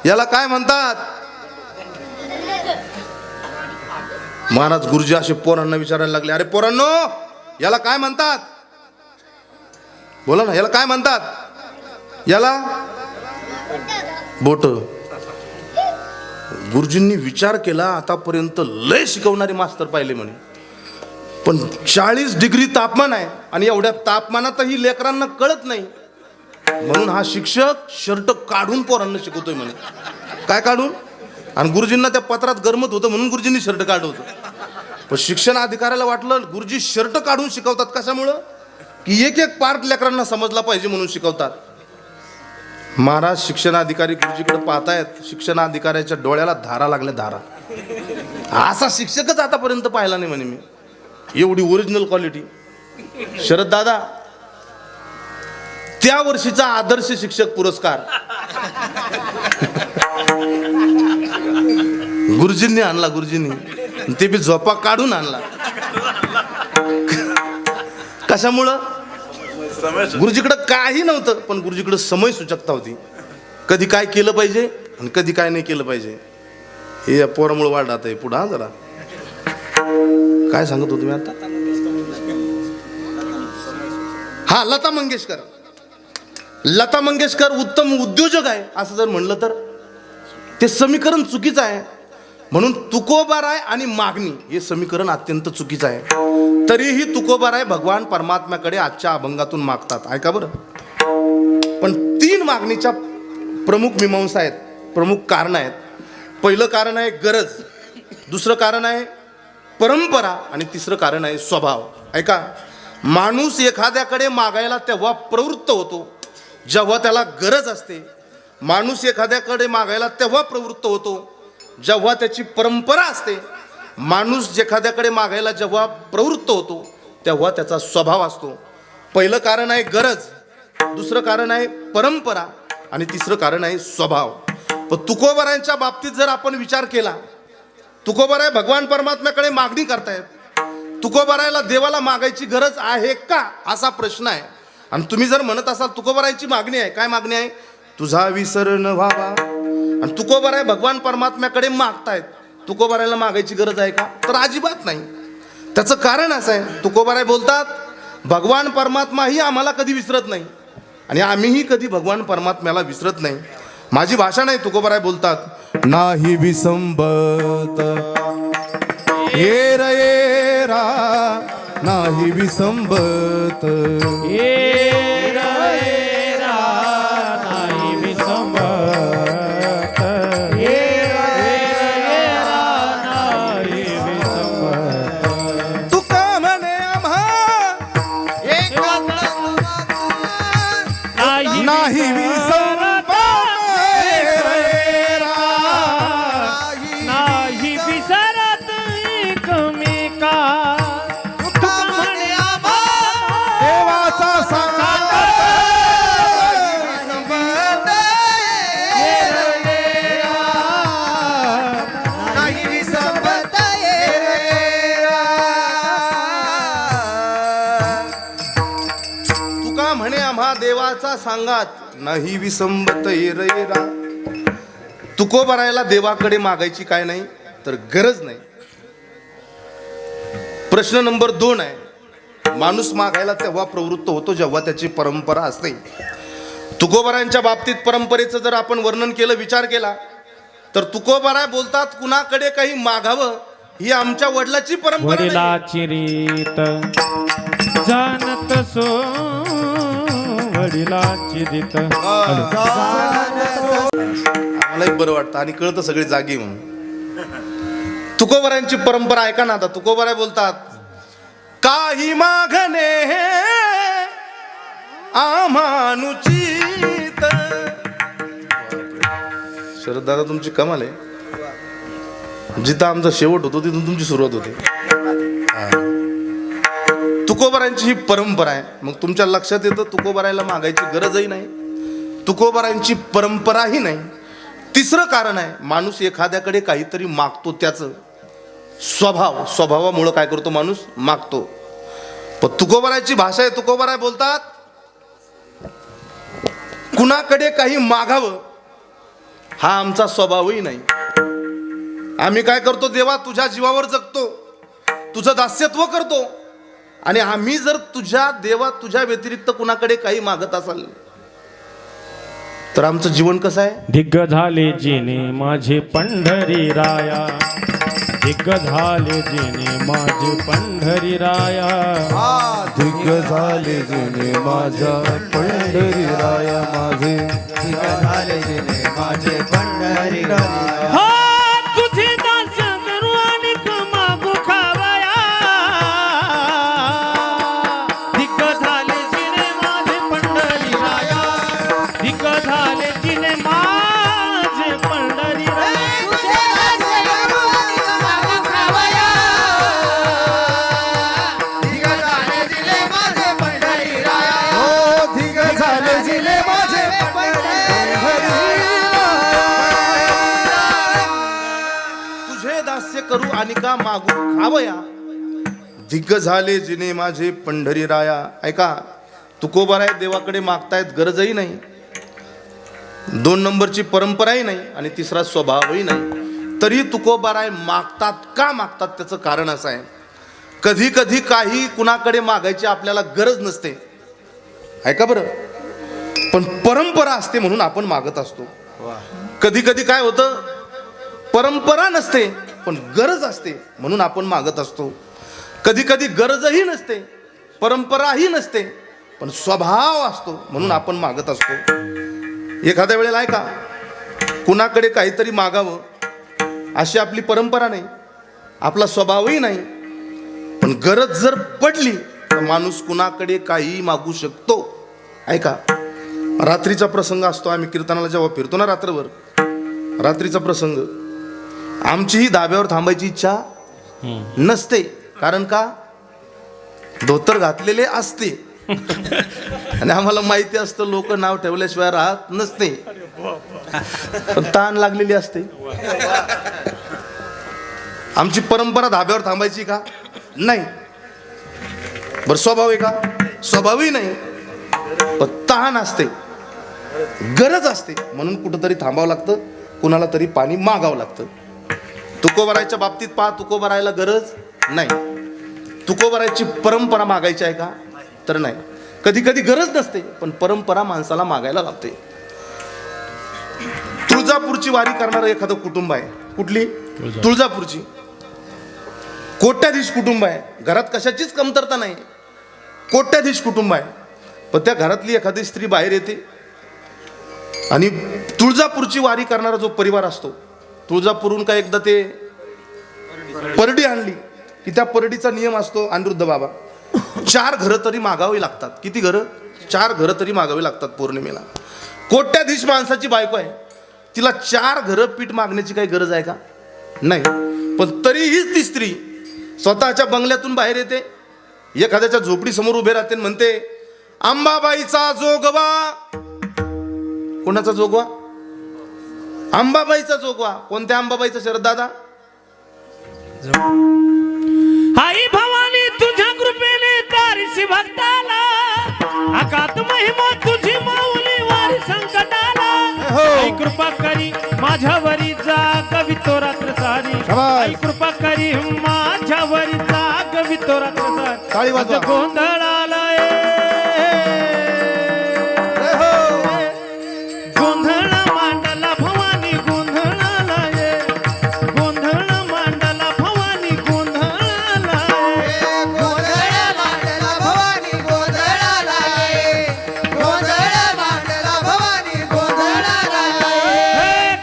याला काय म्हणतात? महाराज गुरुजी असे पोरांना विचारायला लागले, अरे पोरांनो, याला काय म्हणतात? बोला ना, याला काय म्हणतात? याला बोट. गुरुजींनी विचार केला, आतापर्यंत लय शिकवणारे मास्तर पाहिले म्हणे, पण 40 डिग्री तापमान आहे आणि एवढ्या तापमानातही लेकरांना कळत नाही, म्हणून हा शिक्षक शर्ट काढून पोरांना शिकवतोय म्हणे. काय काढून? आणि गुरुजींना त्या पत्रात गरमत होतं म्हणून गुरुजींनी शर्ट काढलं होतं. पण शिक्षण अधिकाऱ्याला वाटलं गुरुजी शर्ट काढून शिकवतात कशामुळं, की एक एक पार्ट लेकरांना समजला पाहिजे म्हणून शिकवतात. महाराज शिक्षणाधिकारी गुरुजीकडे पाहतायत, शिक्षणाधिकाऱ्याच्या डोळ्याला धारा लागल्या, धारा. असा शिक्षकच आतापर्यंत पाहिला नाही म्हणे मी, एवढी ओरिजिनल क्वालिटी. शरद दादा, त्या वर्षीचा आदर्श शिक्षक पुरस्कार गुरुजींनी आणला, गुरुजींनी ते बी झोपा काढून आणला. कशामुळं? गुरुजीकडे काही नव्हतं, पण गुरुजीकडे समय सूचकता होती, कधी काय केलं पाहिजे आणि कधी काय नाही केलं पाहिजे. हे या पोरामुळे वाढत आहे पुढं. जरा काय सांगत होतो मी आता? हा, लता मंगेशकर. लता मंगेशकर उत्तम उद्योजक आहे असं जर म्हणलं तर ते समीकरण चुकीचं आहे. म्हणून तुकोबाराय आणि मागणी हे समीकरण अत्यंत चुकीचं आहे. तरीही तुकोबाराय भगवान परमात्म्याकडे आजच्या अभंगातून मागतात. ऐका बरं. पण 3 मागणीच्या प्रमुख मीमांसा आहेत, प्रमुख कारण आहेत. पहिलं कारण आहे गरज, दुसरं कारण आहे परंपरा आणि तिसरं कारण आहे स्वभाव. ऐका, माणूस एखाद्याकडे मागायला तेव्हा प्रवृत्त होतो जेव्हा त्याला गरज असते. माणूस एखाद्याकडे मागायला तेव्हा प्रवृत्त होतो जेव्हा त्याची परंपरा असते. माणूस एखाद्याकडे मागायला जेव्हा प्रवृत्त होतो तेव्हा त्याचा स्वभाव असतो. पहिलं कारण आहे गरज, दुसरं कारण आहे परंपरा आणि तिसरं कारण आहे स्वभाव. पण तुकोबारायांच्या बाबतीत जर आपण विचार केला, तुकोबाराय भगवान परमात्म्याकडे मागणी करतायत. तुकोबारायला देवाला मागायची गरज आहे का असा प्रश्न आहे. आणि तुम्ही जर म्हणत असाल तुकोबारायची मागणी आहे, काय मागणी आहे? तुझा विसर न व्हावा. आणि तुकोबाराय भगवान परमात्म्याकडे मागतायत, तुकोबारायला मागायची गरज आहे का? तर अजिबात नाही. त्याचं कारण असं आहे, तुकोबाराय बोलतात भगवान परमात्माही आम्हाला कधी विसरत नाही आणि आम्हीही कधी भगवान परमात्म्याला विसरत नाही. माझी भाषा नाही, तुकोबाराय बोलतात नाही विसंबत येरा येरा, नाही विसंबत येरा येरा, नाही विसंबत येरा येरा, नाही विसंबत. तुका म्हणे आम्हा नाही विसंबत येरा येरा, नाही विसरत एकमेका. देवाचा तुका म्हणे आम्हा देवाचा सांगात, नाही विसंबत येरा. तुकोबारायला देवाकडे मागायची काय नाही तर गरज नाही. प्रश्न नंबर 2 आहे, माणूस मागायला तेव्हा प्रवृत्त होतो जेव्हा त्याची परंपरा असते. तुकोबारायांच्या बाबतीत परंपरेचं जर आपण वर्णन केलं, विचार केला, तर तुकोबाराय बोलतात कुणाकडे काही मागावं ही आमच्या वडिलाची परंपरा नाही. वडिलाची रीत जाणत सो, वडिलाची रीत. आम्हालाही बरं वाटतं आणि कळतं सगळी जागी म्हणून. तुकोबारायांची परंपरा ऐका ना आता. तुकोबाराय बोलतात काही मागणे आम्हानुचित. शरद दादा तुमची कमाल आहे. जिथं आमचा शेवट होतो तिथून तुमची सुरुवात होते. तुकोबारायांची ही परंपरा आहे. मग तुमच्या लक्षात येतं तुकोबारायला मागायची गरजही नाही, तुकोबारायांची परंपराही नाही. तिसरं कारण आहे, माणूस एखाद्याकडे काहीतरी मागतो, त्याचं स्वभाव, स्वभावामुळं काय करतो माणूस? मागतो. पण तुकोबारायची भाषा आहे, तुकोबाराय बोलतात कुणाकडे काही मागावं हा आमचा स्वभावही नाही. आम्ही काय करतो? देवा तुझ्या जीवावर जगतो, तुझं दास्यत्व करतो. आणि आम्ही जर तुझ्या देवा तुझ्या व्यतिरिक्त कुणाकडे काही मागत असाल तर आमचं जीवन कसं आहे? दिग्ग झाले जिने माझे पंढरी राया, दिग्ग झाले जिने माझे पंढरी राया, दिग्ग झाले जिने माझ्या पंढरी राया माझे, दिग्ग झाले जिने माझे पंढरी राया. हो तुझे दास करू आणि मागू खावया, दिग्ग झाले जिने माझे पंढरी राया, दिग्ग झाले जिने माझे पंढरी राया. हो दिग्ग झाले जिने माझे तुझे दास्य करू आणि का मागू खावया, दिग्ग झाले जिने माझे पंढरी राया. ऐका, तुकोबाराय देवाकडे मागतायत, गरजही नाही, 2 नंबरची परंपराही नाही आणि तिसरा स्वभावही नाही, तरी तुकोबाराय मागतात. का मागतात त्याचं कारण असं आहे, कधी कधी काही कुणाकडे मागायची आपल्याला गरज नसते, ऐका बरं, पण परंपरा असते म्हणून आपण मागत असतो. कधी कधी काय होतं, परंपरा नसते पण गरज असते म्हणून आपण मागत असतो. कधी कधी गरजही नसते, परंपराही नसते, पण स्वभाव असतो म्हणून आपण मागत असतो. एखाद्या वेळेला आहे का, कुणाकडे काहीतरी मागावं अशी आपली परंपरा नाही, आपला स्वभावही नाही, पण गरज जर पडली तर माणूस कुणाकडे काही मागू शकतो. ऐका, रात्रीचा प्रसंग असतो, आम्ही कीर्तनाला जेव्हा फिरतो ना रात्रभर, रात्रीचा प्रसंग, आमचीही धाब्यावर थांबायची इच्छा नसते. कारण का, धोतर घातलेले असते आणि आम्हाला माहिती असतं लोक नाव ठेवल्याशिवाय राहत नसते, पण ताण लागलेली असते. आमची परंपरा धाब्यावर थांबायची का नाही, बरं स्वभाव आहे का, स्वभावही नाही, पण तहान असते, गरज असते म्हणून कुठंतरी थांबावं लागतं, कुणाला तरी पाणी मागावं लागतं. तुकोबारायच्या बाबतीत पहा, तुकोबारायला गरज नाही, तुकोबारायची परंपरा मागायची आहे का, तर नाही. कधी कधी गरज नसते पण परंपरा माणसाला मागायला लागते. तुळजापूरची वारी करणारं एखादं कुटुंब आहे, कुठली, तुळजापूरची, कोट्याधीश कुटुंब आहे, घरात कशाचीच कमतरता नाही, कोट्याधीश कुटुंब आहे, पण त्या घरातली एखादी स्त्री बाहेर येते आणि तुळजापूरची वारी करणारा जो परिवार असतो, तुळजापूरहून काय एकदा ते परडी आणली की त्या परडीचा नियम असतो, अनिरुद्ध बाबा, 4 घरं तरी मागावी लागतात. किती घरं? 4 घरं तरी मागावी लागतात पौर्णिमेला. कोट्याधीश माणसाची बायको आहे, तिला 4 घरं पीठ मागण्याची काही गरज आहे का, नाही, पण तरीही ती स्त्री स्वतःच्या बंगल्यातून बाहेर येते, एखाद्याच्या झोपडी समोर उभे राहते, म्हणते अंबाबाईचा जोगवा. कोणाचा जोगवा? अंबाबाईचा जोगवा. कोणत्या अंबाबाईचा शरद दादा? आई भवानी तुझ्या कृपेने तारीसी भक्ताला, अकात महिमा तुझी माऊली वारी संकटाला. आई कृपा करी माझ्यावरी जागवी तो रात्र सारी, आई कृपा करी माझ्यावरी जागवी तो रात्र सारी. गोंधळाला गोंधळ मांडला भवानी, गोंधळाला गोंधळ मांडला भवानी, गोंधळाला गोंधळ मांडला भवानी, गोंधळाला गोंधळ मांडला भवानी, गोंधळाला.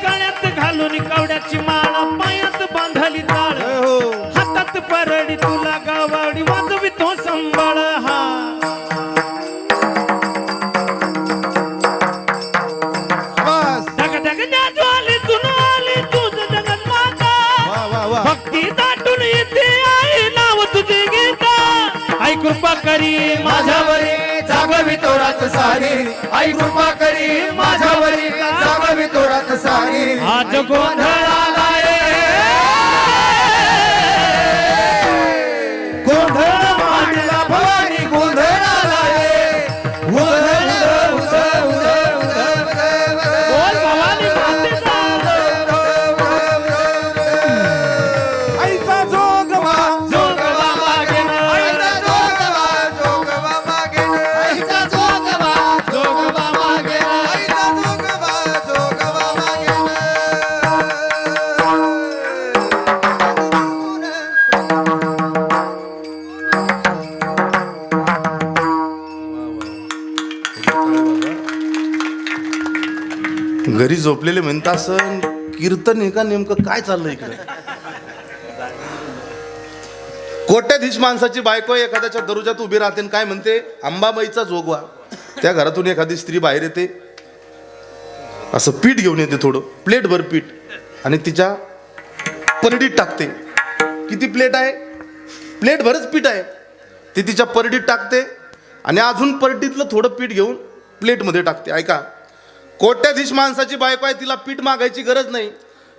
गळ्यात घालून कवड्याची माळ, पायात बांधली ताळ, हातात परडी तुला गावाडी वाजवी तो संबळ. हा ज्वाली तुन आली तुझ जगत माता, भक्ती दाटून येते आई नाव तुझे गीता. आई कृपा करी माझ्यावरी जागवी तो रात सारी, आई कृपा करी माझ्यावरी जागवी तो रात सारी. आज गोंधळाला गोंधळ मांडला भवानी, गोंधळाला गोंधळ बोल भवानी मातेचा. आईचा जोगवा, जोगवा मागे ना, आईचा जोगवा, जोगवा मागे, आईचा जोगवा, जोगवा मागे, आईचा जोगवा, घरी झोपलेले म्हणता असं कीर्तन आहे का नेमकं काय चाललंय इकडे? कोट्याधीश माणसाची बायको एखाद्याच्या दरुजात उभी राहते आणि काय म्हणते, अंबाबाईचा जोगवा. त्या घरातून एखादी स्त्री बाहेर येते, असं पीठ घेऊन येते, थोडं प्लेटभर पीठ, आणि तिच्या परडीत टाकते. किती प्लेट आहे? प्लेटभरच पीठ आहे. ती तिच्या परडीत टाकते आणि अजून परडीतलं थोडं पीठ घेऊन प्लेटमध्ये टाकते. ऐका, कोट्याधीश माणसाची बायको आहे, तिला पीठ मागायची गरज नाही,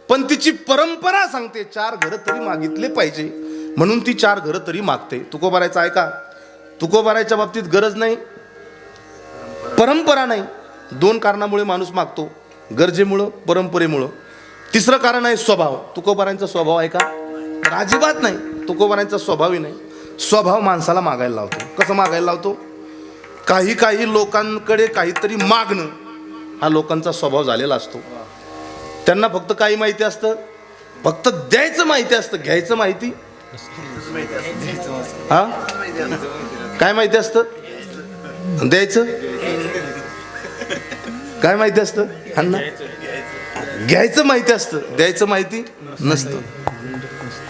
पण तिची परंपरा सांगते 4 घरं तरी मागितले पाहिजे, म्हणून ती 4 घरं तरी मागते. तुकोबारायचं ऐका, तुकोबारायच्या बाबतीत गरज नाही, परंपरा नाही. 2 कारणामुळे माणूस मागतो, गरजेमुळं, परंपरेमुळं. तिसरं कारण आहे स्वभाव. तुकोबारांचा स्वभाव आहे का? तर अजिबात नाही. तुकोबारांचा स्वभावही नाही. स्वभाव माणसाला मागायला लावतो. कसं मागायला लावतो? काही लोकांकडे काहीतरी मागणं हा लोकांचा स्वभाव झालेला असतो. त्यांना फक्त काही माहिती असतं, फक्त द्यायचं माहिती असतं, घ्यायचं माहिती हा काय माहिती असतं? द्यायचं काय माहिती असतं? अण्णा, घ्यायचं माहिती असतं, द्यायचं माहिती नसतं.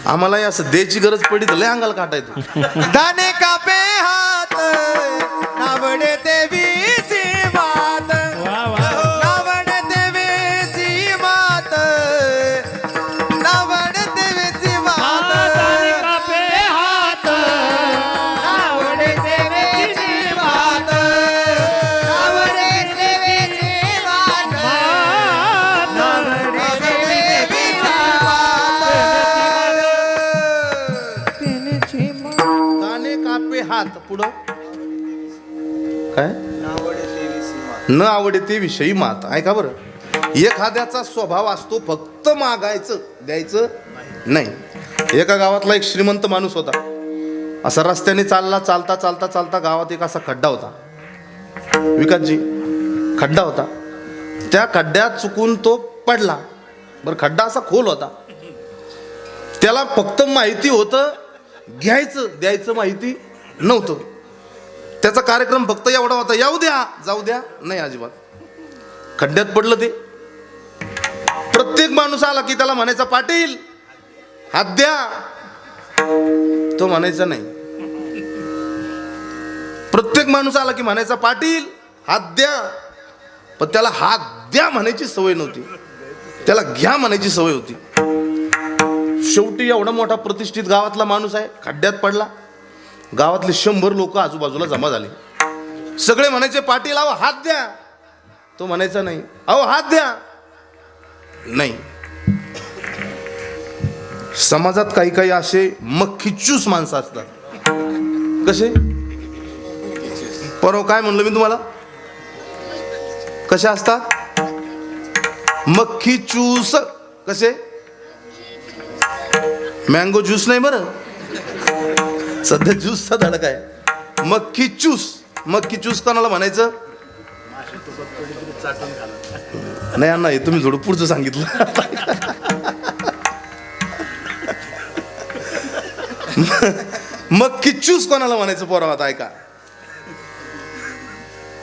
आम्हालाही असं द्यायची गरज पडली तर लय अंगाला काटायचं. दाने कापे हात नावडे देवीची मात, नावडे देवीची मात, नावडे देवीची मात, दाने कापे हात, नावडे देवीची मात, नावडे देवीची मात, नावडे देवीची मात. दाणे कापे हात, पुढं काय? न आवडे ते विषयी मात. ऐका बरं, एखाद्याचा स्वभाव असतो फक्त मागायचं, द्यायचं नाही. एका गावातला एक श्रीमंत माणूस होता. असा रस्त्याने चालता गावात एक असा खड्डा होता. विकासजी, खड्डा होता. त्या खड्ड्यात चुकून तो पडला. बरं, खड्डा असा खोल होता. त्याला फक्त माहिती होतं घ्यायचं, द्यायचं माहिती नव्हतं. त्याचा कार्यक्रम फक्त एवढा होता, येऊ द्या जाऊ द्या, नाही अजिबात. खड्ड्यात पडलं ते. प्रत्येक माणूस आला की त्याला म्हणायचा, पाटील हात द्या. तो म्हणायचा नाही. प्रत्येक माणूस आला की म्हणायचा, पाटील हात द्या. पण त्याला हात द्या म्हणायची सवय नव्हती, त्याला घ्या म्हणायची सवय होती. शेवटी एवढा मोठा प्रतिष्ठित गावातला माणूस आहे, खड्ड्यात पडला. गावातले 100 लोक आजूबाजूला जमा झाले. सगळे म्हणायचे, पाटील अहो हात द्या. तो म्हणायचा नाही, अहो हात द्या नाही. समाजात काही असे मक्खीचूस माणसं असतात. कसे? परवा काय म्हणलं मी तुम्हाला? कसे असतात? मक्खीचूस. कसे? मँगो ज्यूस नाही बरं, सध्या ज्यूसचा धडक आहे. मक्खी चूस. मक्खी चूस कोणाला म्हणायचं? नाही अण्णा, हे तुम्ही थोडं पुढचं सांगितलं. मक्खी चूस कोणाला म्हणायचं पोरावात? ऐका,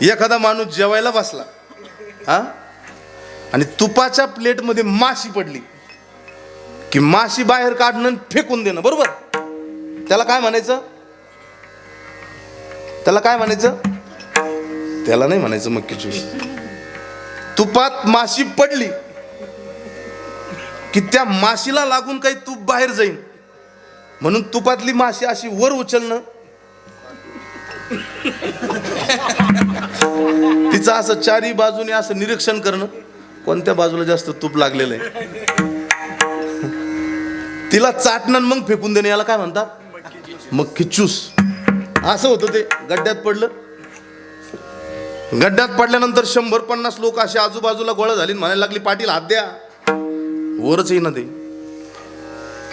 एखादा माणूस जेवायला बसला हा, आणि तुपाच्या प्लेटमध्ये माशी पडली की माशी बाहेर काढणं फेकून देणं, बरोबर? त्याला काय म्हणायचं? त्याला काय म्हणायचं? त्याला नाही म्हणायचं मक्खी चूस. तुपात माशी पडली की त्या माशीला लागून काही तूप बाहेर जाईल म्हणून तुपातली माशी अशी वर उचलणं, तिचं असं 4ही बाजूने असं निरीक्षण करणं, कोणत्या बाजूला जास्त तूप लागलेलं आहे, तिला चाटणं मग फेकून देणं, याला काय म्हणतात? मक्खी चूस. असं होतं ते. गड्ड्यात पडलं. गड्ड्यात पडल्यानंतर 100-50 लोक असे आजूबाजूला गोळा झाली, म्हणायला लागली, पाटील हात द्या. वरच येईना ते.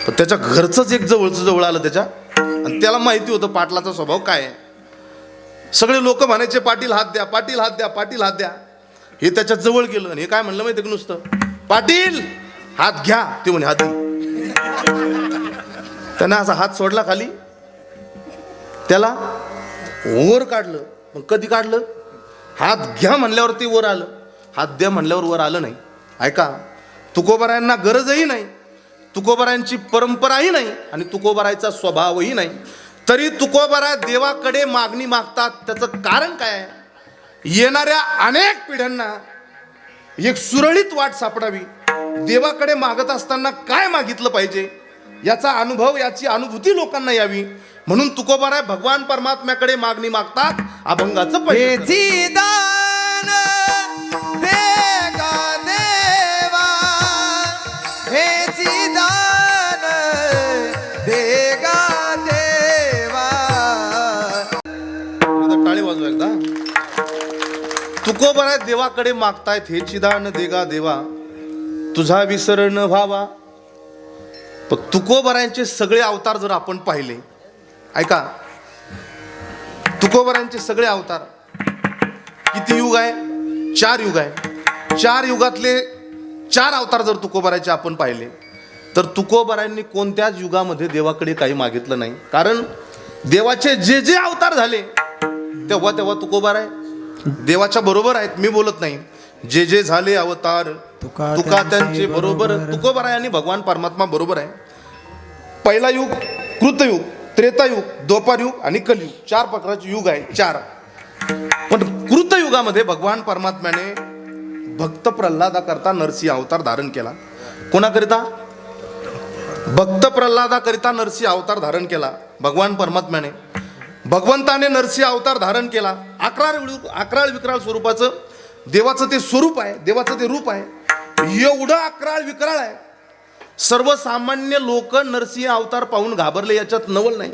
पण त्याच्या घरचंच एक जवळ आलं त्याच्या, आणि त्याला माहिती होतं पाटलाचा स्वभाव काय आहे. सगळे लोक म्हणायचे, पाटील हात द्या, पाटील हात द्या, पाटील हात द्या. हे त्याच्या जवळ गेलं आणि हे काय म्हणलं माहिती का नुसतं, पाटील हात घ्या. ते म्हणे हात दे. त्याने असा हात सोडला खाली, त्याला वर काढलं. मग कधी काढलं? हात घ्या म्हणल्यावर ते वर आलं. हात द्या म्हणल्यावर वर आलं नाही. ऐका, तुकोबारायांना गरजही नाही, तुकोबारायांची परंपराही नाही आणि तुकोबारायचा स्वभावही नाही, तरी तुकोबाराय देवाकडे मागणी मागतात. त्याचं कारण काय आहे? येणाऱ्या अनेक पिढ्यांना एक सुरळीत वाट सापडावी, देवाकडे मागत असताना काय मागितलं पाहिजे याचा अनुभव, याची अनुभूती लोकांना यावी, म्हणून तुकोबाराय भगवान परमात्म्याकडे मागणी मागतात. अभंगाचं पहिलं हेची दान देगा देवा, हेची दान देगा देवा. टाळी वाजवा एकदा. तुकोबाराय देवाकडे मागतायत, हे चिदान देगा देवा, तुझा विसर न व्हावा. पण तुकोबारायांचे सगळे अवतार जर आपण पाहिले, ऐका, तुकोबारायांचे सगळे अवतार किती युग आहे? 4 युग आहे. 4 युगातले 4 अवतार जर तुकोबारायचे आपण पाहिले तर तुकोबारायांनी कोणत्याच युगामध्ये देवाकडे काही मागितलं नाही. कारण देवाचे जे जे अवतार झाले तेव्हा तेव्हा तुकोबाराय देवाच्या बरोबर आहेत. मी बोलत नाही, जे जे झाले अवतार तुका त्यांचे बरोबर. तुकोबाराय आणि भगवान परमात्मा बरोबर आहे. पहिला युग कृतयुग, त्रेतायुग, द्वापारयुग आणि कलियुग, 4 प्रकारचे युग आहे. 4. पण कृतयुगामध्ये भगवान परमात्म्याने भक्त प्रल्हादाकरता नरसिंह अवतार धारण केला. कोणाकरिता? भक्त प्रल्हादाकरिता नरसिंह अवतार धारण केला भगवान परमात्म्याने. भगवंताने नरसिंह अवतार धारण केला. 11 विकराळ स्वरूपाचं देवाचं ते स्वरूप आहे, देवाचं ते रूप आहे. एवढं 11 विकराळ आहे, सर्वसामान्य लोक नरसिंह अवतार पाहून घाबरले, याच्यात नवल नाही.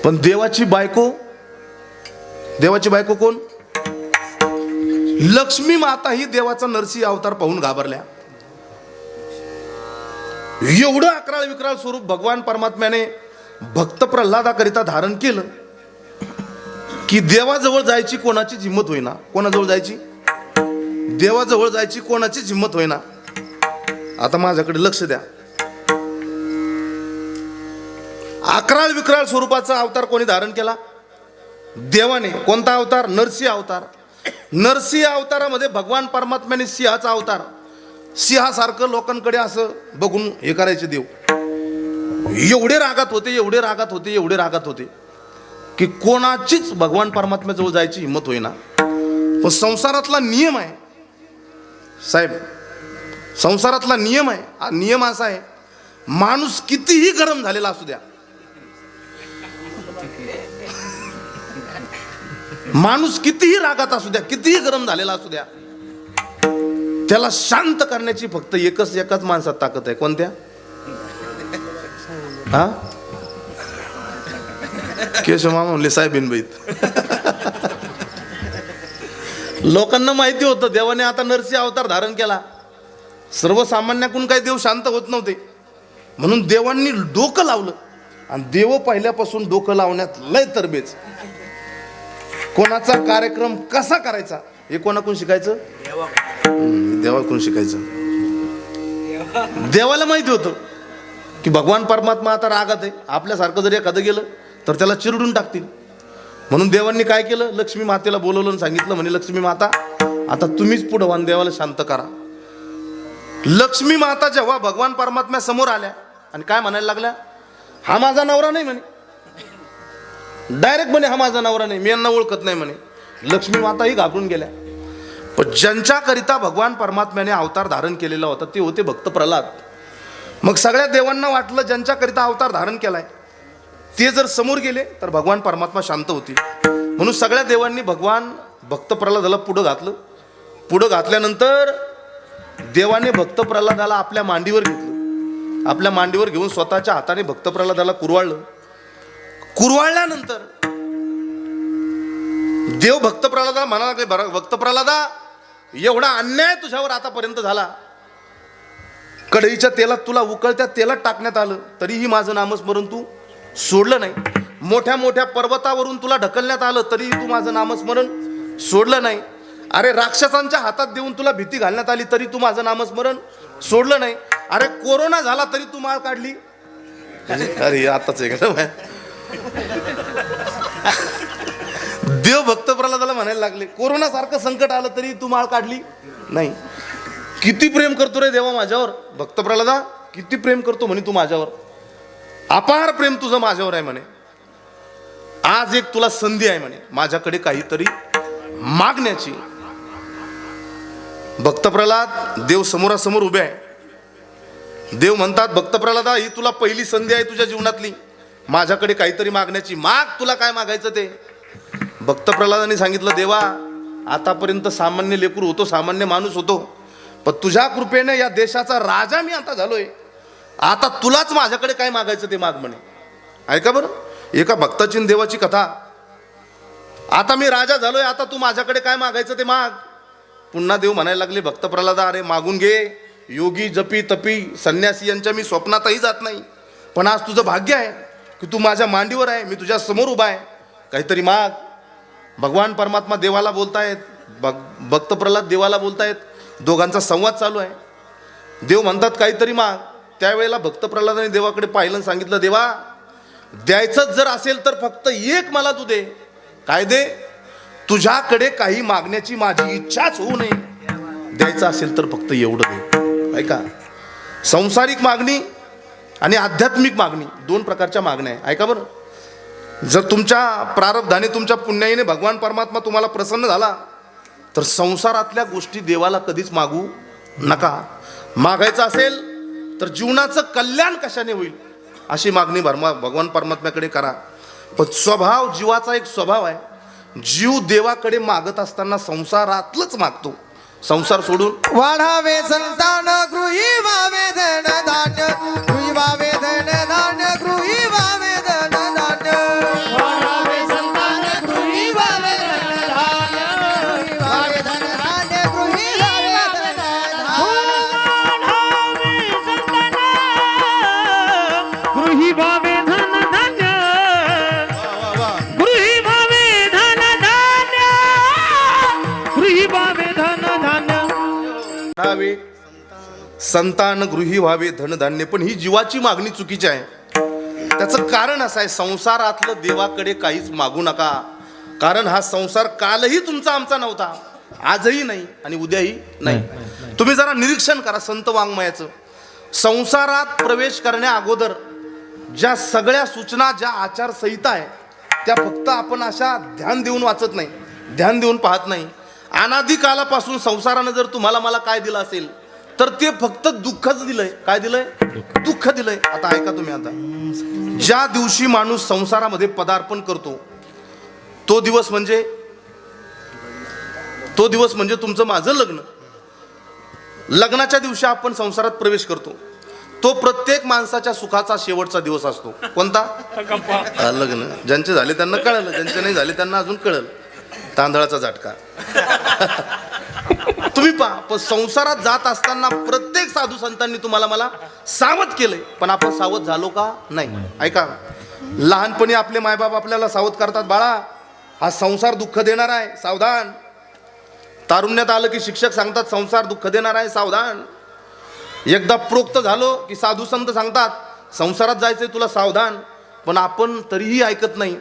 पण देवाची बायको कोण? लक्ष्मी माता ही देवाचा नरसिंह अवतार पाहून घाबरल्या. एवढं 11 विकराळ स्वरूप भगवान परमात्म्याने भक्त प्रल्हादाकरिता धारण केलं की देवाजवळ जायची कोणाचीच हिंमत होईना. कोणाजवळ जायची? देवाजवळ जायची कोणाचीच हिंमत होईना. आता माझ्याकडे लक्ष द्या. 11 विकराळ स्वरूपाचा अवतार कोणी धारण केला? देवाने. कोणता अवतार? नरसिंह अवतार. नरसिंह अवतारामध्ये भगवान परमात्म्याने सिंहाचा अवतार, सिंहासारखं लोकांकडे असं बघून हे करायचे देव. एवढे रागात होते की कोणाचीच भगवान परमात्म्याजवळ जायची हिंमत होईना. पण संसारातला नियम आहे साहेब, संसारातला नियम आहे. हा नियम असा आहे, माणूस कितीही गरम झालेला असू द्या, माणूस कितीही रागात असू द्या, कितीही गरम झालेला असू द्या, त्याला शांत करण्याची फक्त एकाच माणसात ताकद आहे. कोणत्या? हा, केशवमामा म्हणले साहेबीनबाईत. लोकांना माहिती होतं देवाने आता नरसिंह अवतार धारण केला, सर्वसामान्याकडून काही देव शांत होत नव्हते, म्हणून देवांनी डोकं लावलं. आणि देव पहिल्यापासून डोकं लावण्यात लय तरबेज. कोणाचा कार्यक्रम कसा करायचा हे कोणाकडून शिकायचं? देवाकडून शिकायचं. देवाला माहिती होतं की भगवान परमात्मा आता रागात आहे, आपल्यासारखं जर एखादं गेलं तर त्याला चिरडून टाकतील. म्हणून देवांनी काय केलं? लक्ष्मी मातेला बोलवलं आणि सांगितलं, म्हणे लक्ष्मी माता आता तुम्हीच पुढं व्हा, देवाला शांत करा. लक्ष्मी माता जेव्हा भगवान परमात्म्या समोर आल्या आणि काय म्हणायला लागल्या, हा माझा नवरा नाही म्हणे. डायरेक्ट म्हणे हा माझा नवरा नाही, मी यांना ओळखत नाही म्हणे. लक्ष्मी माताही घाबरून गेल्या. पण ज्यांच्याकरिता भगवान परमात्म्याने अवतार धारण केलेला होता ते होते भक्त प्रल्हाद. मग सगळ्या देवांना वाटलं ज्यांच्याकरिता अवतार धारण केलाय ते जर समोर गेले तर भगवान परमात्मा शांत होतील. म्हणून सगळ्या देवांनी भगवान भक्त प्रल्हादाला पुढं घातलं. पुढं घातल्यानंतर देवाने भक्त प्रल्हादाला आपल्या मांडीवर घेतलं. आपल्या मांडीवर घेऊन स्वतःच्या हाताने भक्त प्रल्हादाला कुरवाळलं. कुरवाळल्यानंतर देव भक्त प्रल्हादाला म्हणाला लागले, भक्त प्रल्हादा एवढा अन्याय तुझ्यावर आतापर्यंत झाला, कढईच्या तेलात तुला उकळत्या तेलात टाकण्यात आलं तरीही माझं नामस्मरण तू सोडलं नाही. मोठ्या मोठ्या पर्वतावरून तुला ढकलण्यात आलं तरीही तू माझं नामस्मरण सोडलं नाही. अरे राक्षसांच्या हातात देऊन तुला भीती घालण्यात आली तरी तू माझं नामस्मरण सोडलं नाही. अरे कोरोना झाला तरी तू माळ काढली. अरे आताच आहे का? देव भक्त प्रल्हादाला म्हणायला लागले, कोरोना सारखं संकट आलं तरी तू माळ काढली नाही. किती प्रेम करतो रे देवा माझ्यावर. भक्त प्रल्हादा किती प्रेम करतो म्हणे तू माझ्यावर, अपार प्रेम तुझं माझ्यावर आहे म्हणे. आज एक तुला संधी आहे म्हणे माझ्याकडे काहीतरी मागण्याची. भक्त प्रल्हाद देव समोरासमोर उभे आहे. देव म्हणतात, भक्त प्रल्हादा ही तुला पहिली संधी आहे तुझ्या जीवनातली, माझ्याकडे काहीतरी मागण्याची. माग, तुला काय मागायचं ते. भक्त प्रल्हादाने सांगितलं, देवा आतापर्यंत सामान्य लेकरू होतो, सामान्य माणूस होतो, पण तुझ्या कृपेने या देशाचा राजा मी आता झालोय. आता तुलाच माझ्याकडे काय मागायचं ते माग म्हणे. ऐका बरं, एका भक्ताची आणि देवाची कथा. आता मी राजा झालोय, आता तू माझ्याकडे काय मागायचं ते माग. पुन्हा देव म्हणायला लागले, भक्त प्रल्हादा अरे मागून घे. योगी जपी तपी संन्यासी यांच्या मी स्वप्नातही जात नाही, पण आज तुझं भाग्य आहे की तू माझ्या मांडीवर आहे, मी तुझ्या समोर उभा आहे, काहीतरी माग. भगवान परमात्मा देवाला बोलतायत, भक्त प्रल्हाद देवाला बोलतायत, दोघांचा संवाद चालू आहे. देव म्हणतात काहीतरी माग. त्यावेळेला भक्त प्रल्हादाने देवाकडे पाहिलं आणि सांगितलं, देवा द्यायचंच जर असेल तर फक्त एक मला तू दे. काय दे? तुझ्याकडे काही मागण्याची माझी इच्छाच होऊ नये. द्यायचं असेल तर फक्त एवढं दे. ऐका, संसारिक मागणी आणि आध्यात्मिक मागणी दोन प्रकारच्या मागण्या आहे. ऐका बरं, जर तुमच्या प्रारब्धाने तुमच्या पुण्याईने भगवान परमात्मा तुम्हाला प्रसन्न झाला तर संसारातल्या गोष्टी देवाला कधीच मागू नका. मागायचं असेल तर जीवनाचं कल्याण कशाने होईल अशी मागणी भगवान परमात्म्याकडे करा. पण स्वभाव, जीवाचा एक स्वभाव आहे, जीव देवाकडे मागत असताना संसारातलंच मागतो, संसार सोडून. वाढावे संतान गृही वावे धन धान्य, गृही वावे धन धान्य, गृही वावे धन धान्य. वाढावे संतान गृही वावे धन धान्य, गृही वावे धन धान्य, गृही वावे धन धान्य. गृही भावे धन धान्य, गृही भावे धन धान्य, गृही भावे धन धान्य. वाढावे संतान गृही व्हावे धनधान्य. पण ही जीवाची मागणी चुकीची आहे. त्याचं कारण असं आहे, संसारातलं देवाकडे काहीच मागू नका. कारण हा संसार कालही तुमचा आमचा नव्हता, आजही नाही आणि उद्याही नाही. तुम्ही जरा निरीक्षण करा संत वाङ्मयाचं. संसारात प्रवेश करण्या अगोदर ज्या सगळ्या सूचना, ज्या आचारसंहिता आहे, त्या फक्त आपण अशा ध्यान देऊन वाचत नाही, ध्यान देऊन पाहत नाही. अनादी कालापासून संसारानं जर तुम्हाला मला काय दिलं असेल तर ते फक्त दुःखच दिलंय. काय दिलंय? दुःख दिलंय. आता ऐका तुम्ही, आता ज्या दिवशी माणूस संसारामध्ये पदार्पण करतो तो दिवस म्हणजे तुमचं माझं लग्न. लग्नाच्या दिवशी आपण संसारात प्रवेश करतो. तो प्रत्येक माणसाच्या सुखाचा शेवटचा दिवस असतो. कोणता? लग्न. ज्यांचे झाले त्यांना कळलं, ज्यांचे नाही झाले त्यांना अजून कळलं. तांदळाचा झटका. तुम्ही पहा, पण संसारात जात असताना प्रत्येक साधू संतांनी तुम्हाला मला सावध केलंय, पण आपण सावध झालो का? नाही. ऐका, लहानपणी आपले मायबाप आपल्याला सावध करतात, बाळा हा संसार दुःख देणार आहे, सावधान. तारुण्यात आलं की शिक्षक सांगतात संसार दुःख देणार आहे, सावधान. एकदा प्रोक्त झालो की साधू संत सांगतात संसारात जायचंय तुला, सावधान. पण आपण तरीही ऐकत नाही.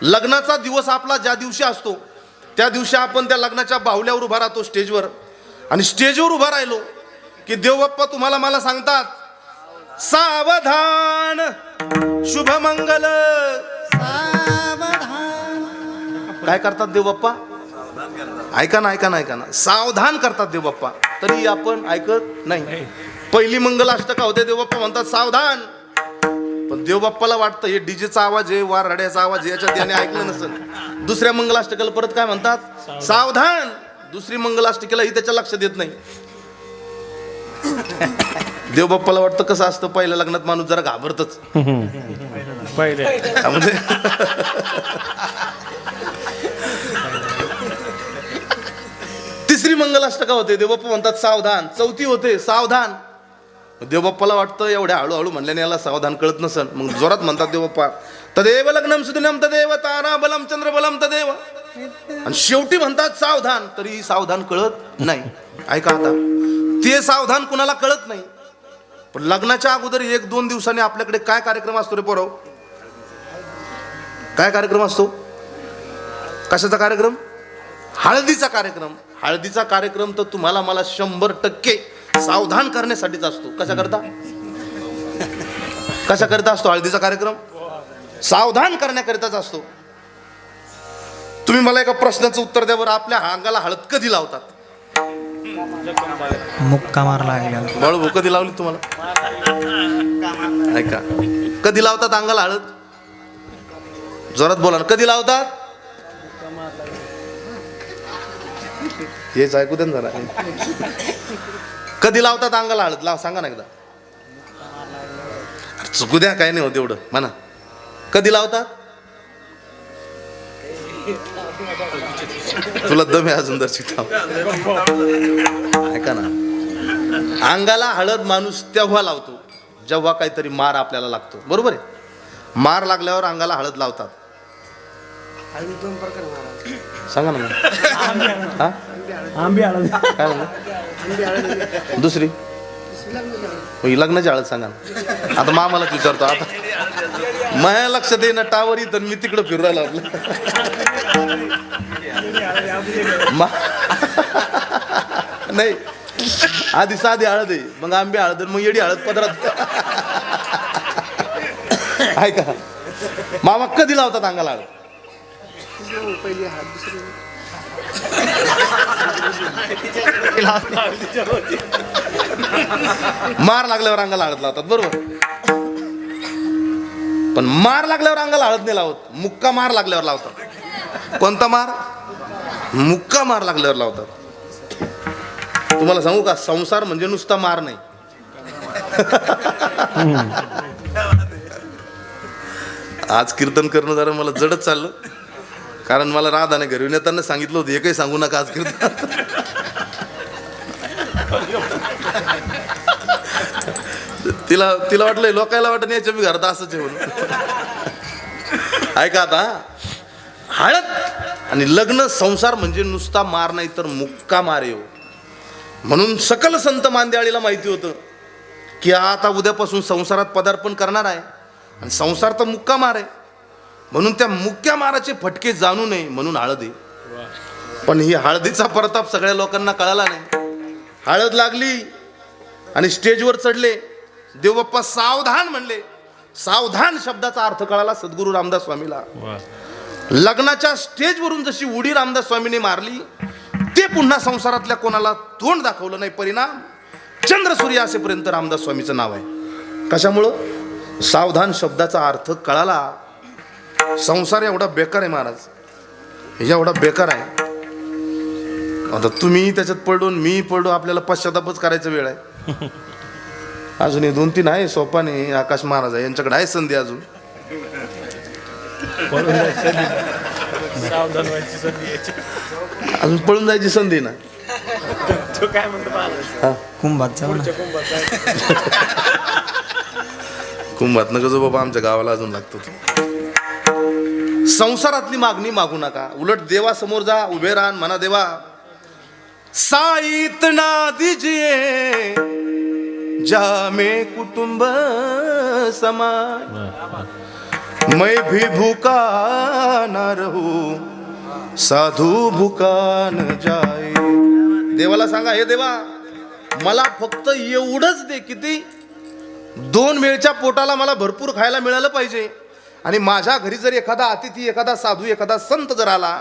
लग्नाचा दिवस आपला ज्या दिवशी असतो त्या दिवशी आपण त्या लग्नाच्या बाहुल्यावर उभा राहतो, स्टेजवर. आणि स्टेजवर उभा राहिलो की देवबाप्पा तुम्हाला मला सांगतात सावधान शुभमंगल. काय करतात देवबाप्पा? ऐका ना, ऐका ना, ऐका ना, सावधान करतात देवबाप्पा, तरी आपण ऐकत नाही. पहिली मंगलाष्टका होते, देवबाप्पा म्हणतात सावधान. पण देवबाप्पाला वाटतं हे डीजेचा आवाज आहे, वा रड्याचा आवाज आहे, याच्यात त्याने ऐकलं नसेल. दुसऱ्या मंगलाष्टकाला परत काय म्हणतात? सावधान. दुसरी मंगलाष्टकेलाही त्याच्या लक्षात येत नाही. देवबाप्पाला वाटतं कसं असतं, पहिल्या लग्नात माणूस जरा घाबरतच म्हणजे. तिसरी मंगलाष्टका होते, देवबाप्पा म्हणतात सावधान. चौथी होते सावधान. देवबाप्पाला वाटतं एवढ्या हळूहळू म्हणल्याने याला सावधान कळत नसन, मग जोरात म्हणतात देवबाप्पा तदेव लग्नम सुदिनम तदेव तारा बलम चंद्र बलम तदेव. आणि शेवटी म्हणतात सावधान, तरी सावधान कळत नाही. ऐका, आता ते सावधान कुणाला कळत नाही. पण लग्नाच्या अगोदर 1-2 दिवसांनी आपल्याकडे काय कार्यक्रम असतो रे पोरव? काय कार्यक्रम असतो? कशाचा कार्यक्रम? हळदीचा कार्यक्रम. हळदीचा कार्यक्रम तर तुम्हाला मला 100% सावधान करण्यासाठीच असतो. कशाकरता असतो हळदीचा कार्यक्रम? सावधान करण्याकरिताच असतो. तुम्ही मला एका प्रश्नाचं उत्तर द्या बरं. आपल्या अंगाला हळद कधी लावतात? मुक्का मार लागल्या. बाळू कधी लावली तुम्हाला? ऐका, कधी लावतात अंगाला हळद? जोरात बोला ना. कधी लावतात? हेच ऐकू दे ना जरा. कधी लावतात अंगाला हळद? लाव, सांगा ना एकदा. चुकू द्या, काय नाही होत एवढं म्हणा. कधी लावतात? तुला दम आहे अजून दर्शिक. ऐका ना, अंगाला हळद माणूस तेव्हा लावतो जेव्हा काहीतरी मार आपल्याला लागतो. बरोबर आहे? मार लागल्यावर अंगाला हळद लावतात. सांगा ना मग. हा? काय म्हणलं? दुसरी मग लग्नाची हळद सांगा ना. आता मामालाच विचारतो. आता माझ्या लक्षात येईना टावर इथं, मी तिकडं फिरू राहिलो आपलं. नाही, आधी साधी हळद आहे, मग आंबे हळद, मग येडी हळद पदरात. आहे का? मामा कधी लावतात अंगाला हळद? मार लागल्यावर अंगाला हळद लावतात. बरोबर. पण मार लागल्यावर अंगाला हळद नाही लावत. मुक्का मार लागल्यावर लावतात. कोणता मार? मुक्का मार लागल्यावर लावतात. तुम्हाला सांगू का, संसार म्हणजे नुसता मार नाही. आज कीर्तन करणं जरा मला जडच चाललं, कारण मला राधाने घरी येताना सांगितलं होतं एकही सांगू नका आज कीर्तन. तिला वाटलंय, लोकायला वाटत याच्या मी घरात असंच आहे म्हणून. ऐका आता, हळद आणि लग्न संसार म्हणजे नुसता मार नाही तर मुक्का मार येऊ. म्हणून सकल संत मांदेआळीला माहिती होतं की आता उद्यापासून संसारात पदार्पण करणार आहे आणि संसार तर मुक्का मार आहे. म्हणून त्या मुक्या माराचे फटके जाणू नये म्हणून हळद आहे. पण ही हळदीचा प्रताप सगळ्या लोकांना कळाला नाही. हळद लागली आणि स्टेजवर चढले, देवबाप्पा सावधान म्हणले. सावधान शब्दाचा अर्थ कळाला सद्गुरू रामदास स्वामीला. लग्नाच्या स्टेजवरून जशी उडी रामदास स्वामीने मारली, ते पुन्हा संसारातल्या कोणाला तोंड दाखवलं नाही. परिणाम चंद्र सूर्य असेपर्यंत रामदास स्वामीचं नाव आहे. कशामुळं? सावधान शब्दाचा अर्थ कळाला. संसार एवढा बेकार आहे महाराज, एवढा बेकार आहे. आता तुम्ही त्याच्यात पडून मी पडलो, आपल्याला पश्चातापच करायचा वेळ आहे. अजून हे 2-3 आहे. सोपाने आकाश महाराज आहे, यांच्याकडे आहे संधी अजून. अजून पळून जायची संधी ना. कुंभात जाऊ ना. कुंभात नका जो बाबा, आमच्या गावाला अजून लागतो. संसारातली मागणी मागू नका, उलट देवासमोर जा, उभे राहा, म्हणा देवा साईत ना दीजिए जामे कुटुंब समान, मैं भी भूखा ना रहूं साधू भूखा न जाए. देवाला सांगा, हे देवा मला फक्त एवढंच दे. किती? 2 वेळच्या पोटाला मला भरपूर खायला मिळालं पाहिजे. आणि माझ्या घरी जर एखादा अतिथी, एखादा साधू, एखादा संत जर आला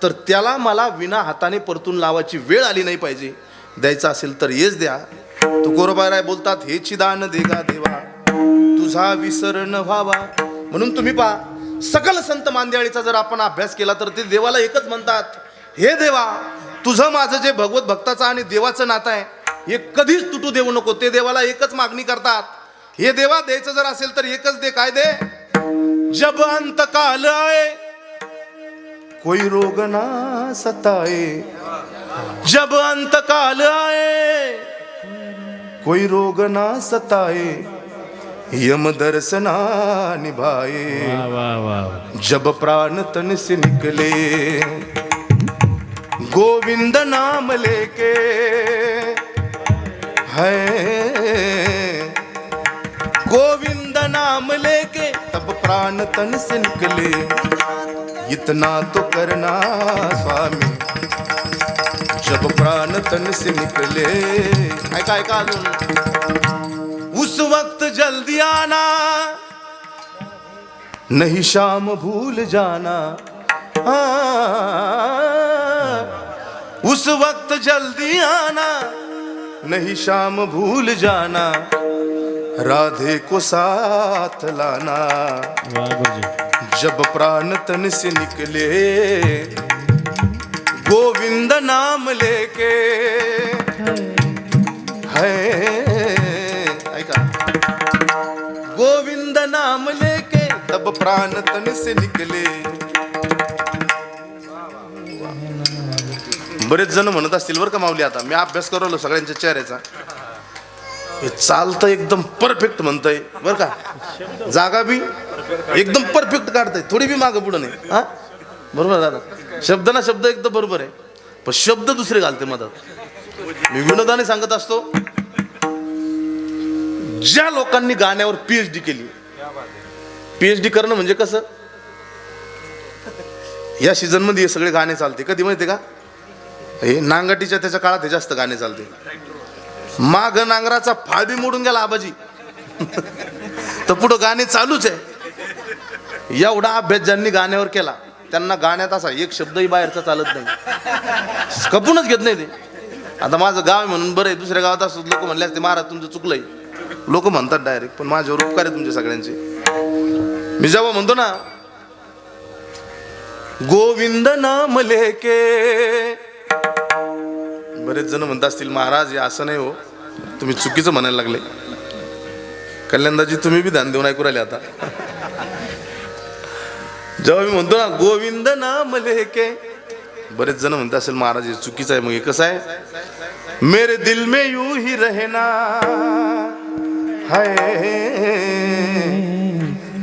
तर त्याला मला विना हाताने परतून लावायची वेळ आली नाही पाहिजे. द्यायचं असेल तर हेच द्या. तुकोबाराय बोलतात, हेची दान देगा देवा तुझा विसर न व्हावा. म्हणून तुम्ही पहा, सकल संत मांदेआळीचा जर आपण अभ्यास केला तर ते देवाला एकच म्हणतात, हे देवा तुझं माझं जे भगवत भक्ताचं आणि देवाचं नातं आहे हे कधीच तुटू देऊ नको. ते देवाला एकच मागणी करतात, हे देवा द्यायचं जर असेल तर एकच दे. काय दे? जब अंत काल आए कोई रोग ना सताए, जब अंत काल आए कोई रोग ना सताए, यम दर्शना निभाए, जब प्राण तन से निकले गोविंद नाम लेके है, गोविंद नाम लेके तब प्राण तन से निकले, इतना तो करना स्वामी जब प्राण तन से निकले. ऐका ऐका अजून. उस वक्त जल्दी आना नहीं शाम भूल जाना. उस वक्त जल्दी आना नहीं शाम भूल जाना. राधे को साथ लाना जब प्राण तन से निकले. गोविंद नाम लेके है. ऐका. गोविंद नाम लेके तब प्राण तन से निकले. बरेच जण म्हणत असतील बरं का माऊली. आता मी अभ्यास करवलो सगळ्यांच्या चेहऱ्याचा. हे चालतं एकदम परफेक्ट म्हणतंय बरं का. जागा बी एकदम परफेक्ट काढतंय. थोडी बी मागं पुढं नाही. हा बरोबर दादा. शब्द ना शब्द एकदम बरोबर आहे पण शब्द दुसरे घालते मधात. मी विनोदाने सांगत असतो ज्या लोकांनी गाण्यावर PhD केली. PhD करणं म्हणजे कसं. या सीझन मध्ये हे सगळे गाणे चालते. कधी माहिती का. हे नांगटीच्या त्याच्या काळात हे जास्त गाणे चालते. माग नांगराचा फाळबी मोडून गेला आबाजी तर पुढं गाणे चालूच आहे. एवढा अभ्यास ज्यांनी गाण्यावर केला त्यांना गाण्यात असा एक शब्दही बाहेरचा चालत नाही. कपूनच घेत नाही ते. आता माझं गाव आहे म्हणून बरं आहे. दुसऱ्या गावात असं लोक म्हणले असते महाराज तुमचं चुकलंय. लोक म्हणतात डायरेक्ट. पण माझ्यावर उपकार आहे तुमचे सगळ्यांचे. मी जेव्हा म्हणतो ना गोविंद नाम लेके. बरेच जण म्हणत असतील महाराज हे असं नाही हो तुम्ही चुकीचं म्हणायला लागले. कल्याणदाजी तुम्ही बी ध्यान देऊन ऐकू राहिले. आता जेव्हा मी म्हणतो ना गोविंद नाम लेके बरेच जण म्हणत असेल महाराज हे चुकीचं आहे. मग हे कसं आहे. मेरे दिल में यूं ही रहना है.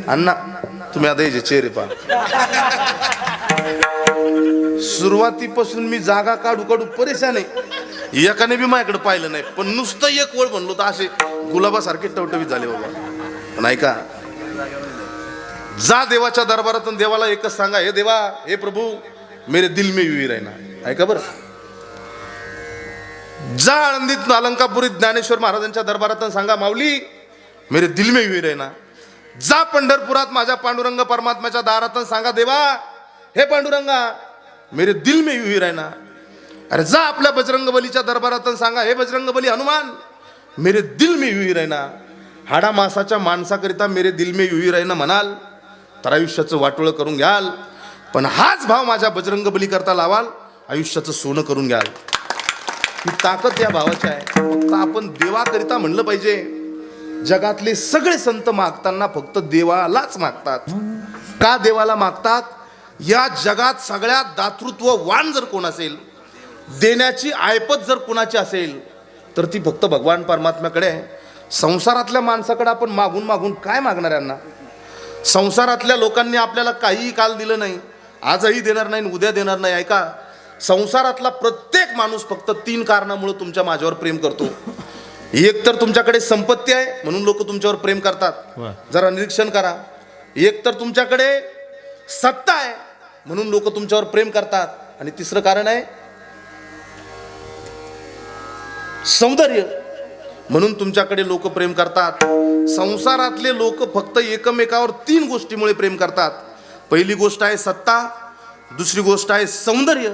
अण्णा तुम्ही आता याचे चेहरे पहा. सुरुवातीपासून मी जागा काढू काढू परेशान आहे. एकाने बी माझ्याकडे पाहिलं नाही पण नुसतं एक वळ म्हणलो तर असे गुलाबासारखे टवटवीत झाले बाबा. नाही का. जा देवाच्या दरबारात देवाला एकच सांगा हे देवा हे प्रभू मेरे दिल में यूं ही रहना. ऐका बरं. जा आळंदीत अलंकापुरीत ज्ञानेश्वर महाराजांच्या दरबारात सांगा माऊली मेरे दिल में यूं ही रहना. जा पंढरपुरात माझ्या पांडुरंग परमात्म्याच्या दारात सांगा देवा हे पांडुरंगा मेरे दिल में यूं ही रहना. अरे जा आपल्या बजरंगबलीच्या दरबारात सांगा हे बजरंगबली हनुमान मेरे दिल में यूं ही रहना. हाडा मासाच्या माणसाकरिता मेरे दिल में यूं ही रहना म्हणाल तर आयुष्याचं वाटोळं करून घ्याल. पण हाच भाव माझ्या बजरंगबली करता लावाल आयुष्याचं सोनं करून घ्याल. ही ताकद या भावाची आहे. फक्त आपण देवाकरिता म्हणलं पाहिजे. जगातले सगळे संत मागताना फक्त देवालाच मागतात. का देवाला मागतात. या जगात सगळ्यात दातृत्ववान जर कोण असेल देण्याची ऐपत जर कोणाची असेल तर ती फक्त भगवान परमात्म्याकडे आहे. संसारातल्या माणसाकडे आपण मागून मागून काय मागणार यांना. संसारातल्या लोकांनी आपल्याला काहीही काल दिलं नाही आजही देणार नाही उद्या देणार नाही. ऐका संसारातला प्रत्येक माणूस फक्त 3 कारणामुळे तुमच्या माझ्यावर प्रेम करतो. एक तर तुमच्याकडे संपत्ती आहे म्हणून लोक तुमच्यावर प्रेम करतात. जरा निरीक्षण करा. एक तर तुमच्याकडे सत्ता आहे म्हणून लोक तुमच्यावर प्रेम करतात. आणि तिसरं कारण आहे सौंदर्य म्हणून तुमच्याकडे लोक प्रेम करतात. संसारातले लोक फक्त एकमेकावर 3 गोष्टीमुळे प्रेम करतात. पहिली गोष्ट आहे सत्ता, दुसरी गोष्ट आहे सौंदर्य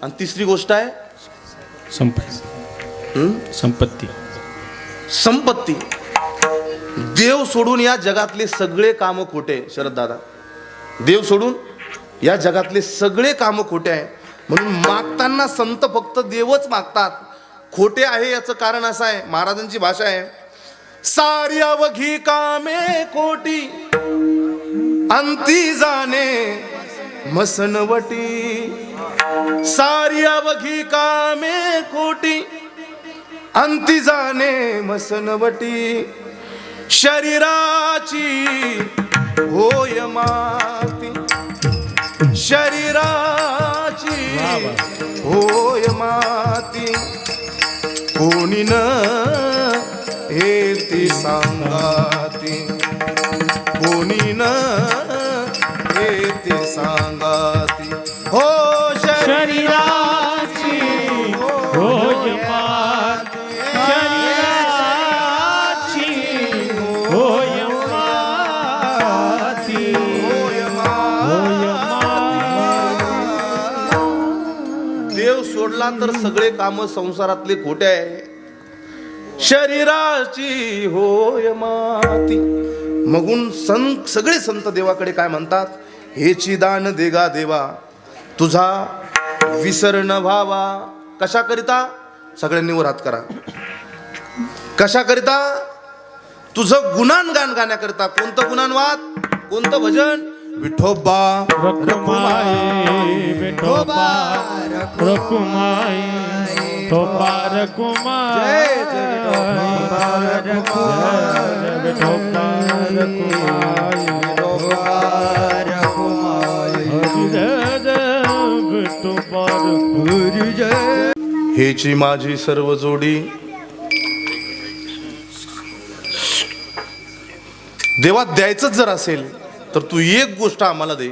आणि तिसरी गोष्ट आहे संपत्ती. संपत्ती. देव सोडून या जगातले सगळे काम खोटे. शरद दादा देव सोडून या जगातले सगळे काम खोटे आहे म्हणून मागताना संत फक्त देवच मागतात. खोटे आहे याचं कारण असं आहे. महाराजांची भाषा आहे सारी अवघी कामे खोटी अंती जाणे मसनवटी. सारी अवघी कामे खोटी अंती जाणे मसनवटी. शरीराची होय माती शरीराची होय माती. कोणी न हेती सांगाती कोणी न हेती सांगा. माती शरीराची होय माती होय माती. देव सोडला तर सगळे काम संसारातले खोटे आहे. शरीराची होय माती. मगून सगळे संत देवाकडे काय म्हणतात, हेची दान देगा देवा तुझा विसर न व्हावा. कशा करिता? सगळ्यांनी वर हात करा. कशा करिता? तुझं गुणान गान गाण्याकरिता. कोणतं गुणानवाद? कोणतं भजन? विठोबा रखुमाई विठोबा रखुमाई विठोबा रखुमाई विठोबा रखुमाई. हेची माझी सर्व जोडी. देवा द्यायचंच जर असेल तर तू एक गोष्ट आम्हाला दे.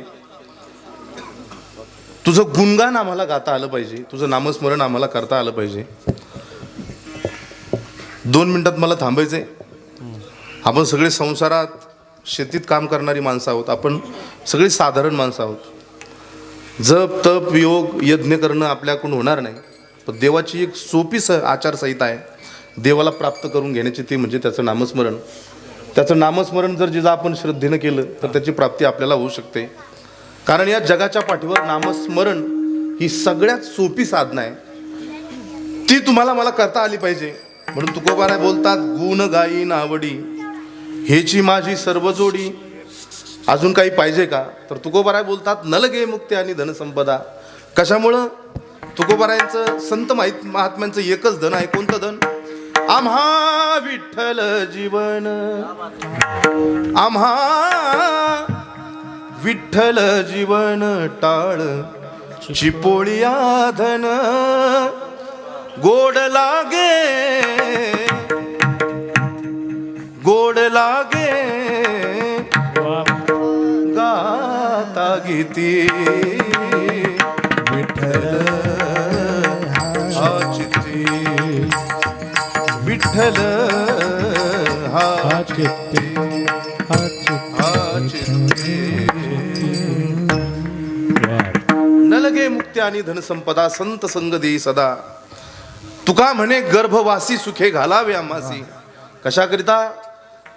तुझं गुणगान आम्हाला गाता आलं पाहिजे, तुझं नामस्मरण आम्हाला करता आलं पाहिजे. 2 मिनिटात मला थांबायचंय. आपण सगळे संसारात शेतीत काम करणारी माणसं आहोत. आपण सगळी साधारण माणसं आहोत. जप तप योग यज्ञ करणं आपल्याकडून होणार नाही. पण देवाची एक सोपी आचारसंहिता आहे देवाला प्राप्त करून घेण्याची, ती म्हणजे त्याचं नामस्मरण. त्याचं नामस्मरण जर जिजा आपण श्रद्धेनं केलं तर त्याची प्राप्ती आपल्याला होऊ शकते. कारण या जगाच्या पाठीवर नामस्मरण ही सगळ्यात सोपी साधना आहे. ती तुम्हाला मला करता आली पाहिजे. म्हणून तुकोबाराय बोलतात, गुण गायीन आवडी हेची माझी सर्व जोडी. अजून काही पाहिजे का? तर तुकोबाराय बोलतात, नलगे मुक्ती आणि धनसंपदा. कशामुळं? तुकोबारायांचं संत महात्म्यांचं एकच धन आहे. कोणतं धन? आम्हा विठ्ठल जीवन, आम्हा विठ्ठल जीवन टाळ चिपोळिया धन गोड लागे, गोड लागे गाता गीती विठ्ठल हा चित्ती, विठ्ठल हा चित्ती, हा चित्ती. नलगे मुक्ती आणि धनसंपदा संत संग देई सदा. तुका म्हणे गर्भवासी सुखे घालावे आम्हासी. कशाकरिता?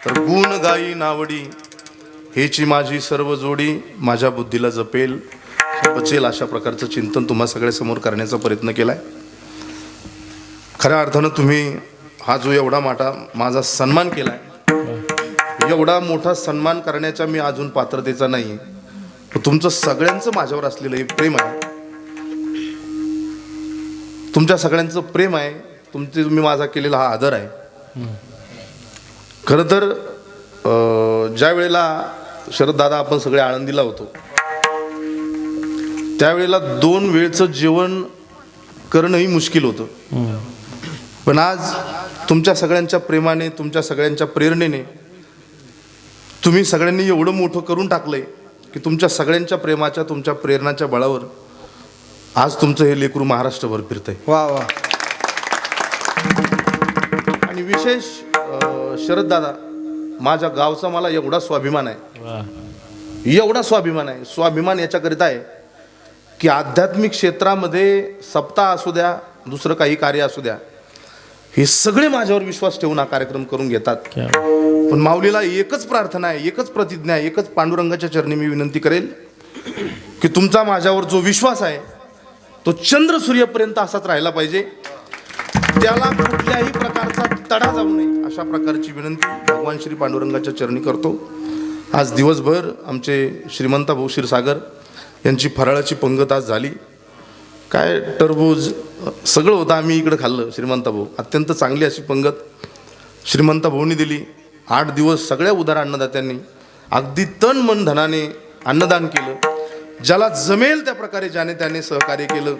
तर गुण गायी नावडी हेची माझी सर्व जोडी. माझ्या बुद्धीला जपेल पचेल अशा प्रकारचं चिंतन तुम्हा सगळ्या समोर करण्याचा प्रयत्न केलाय. खऱ्या अर्थानं तुम्ही हा जो एवढा मोठा माझा सन्मान केलाय, एवढा मोठा सन्मान करण्याच्या मी अजून पात्रतेचा नाही. तुमचं सगळ्यांचं माझ्यावर असलेलं हे प्रेम आहे. तुमच्या सगळ्यांचं प्रेम आहे. तुम्ही माझा केलेला हा आदर आहे. खरं तर ज्या वेळेला शरद दादा आपण सगळे आळंदीला होतो त्यावेळेला 2 वेळचं जेवण करणंही मुश्किल होतं. पण आज तुमच्या सगळ्यांच्या प्रेमाने, तुमच्या सगळ्यांच्या प्रेरणेने तुम्ही सगळ्यांनी एवढं मोठं करून टाकलंय की तुमच्या सगळ्यांच्या प्रेमाच्या, तुमच्या प्रेरणाच्या बळावर आज तुमचं हे लेकरू महाराष्ट्रभर फिरतंय. वा वा. आणि विशेष शरद दादा, माझ्या गावचा मला एवढा स्वाभिमान आहे, एवढा स्वाभिमान आहे. स्वाभिमान याच्याकरिता आहे की आध्यात्मिक क्षेत्रामध्ये सप्ताह असू द्या, दुसरं काही कार्य असू द्या, हे सगळे माझ्यावर विश्वास ठेवून हा कार्यक्रम करून घेतात. पण माऊलीला एकच प्रार्थना आहे, एकच प्रतिज्ञा आहे, एकच पांडुरंगाच्या चरणी मी विनंती करेल की तुमचा माझ्यावर जो विश्वास आहे तो चंद्र सूर्यपर्यंत असाच राहिला पाहिजे. त्याला कुठल्याही प्रकारचा तडा जाऊ नये अशा प्रकारची विनंती भगवान श्री पांडुरंगाच्या चरणी करतो. आज दिवसभर आमचे श्रीमंत भाऊ क्षीरसागर यांची फराळाची पंगत आज झाली. काय टरबूज सगळं होतं, आम्ही इकडं खाल्लं. श्रीमंत भाऊ अत्यंत चांगली अशी पंगत श्रीमंत भाऊनी दिली. 8 दिवस सगळ्या उदार अन्नदात्यांनी अगदी तन मन धनाने अन्नदान केलं. ज्याला जमेल त्या प्रकारे ज्याने त्याने सहकार्य केलं,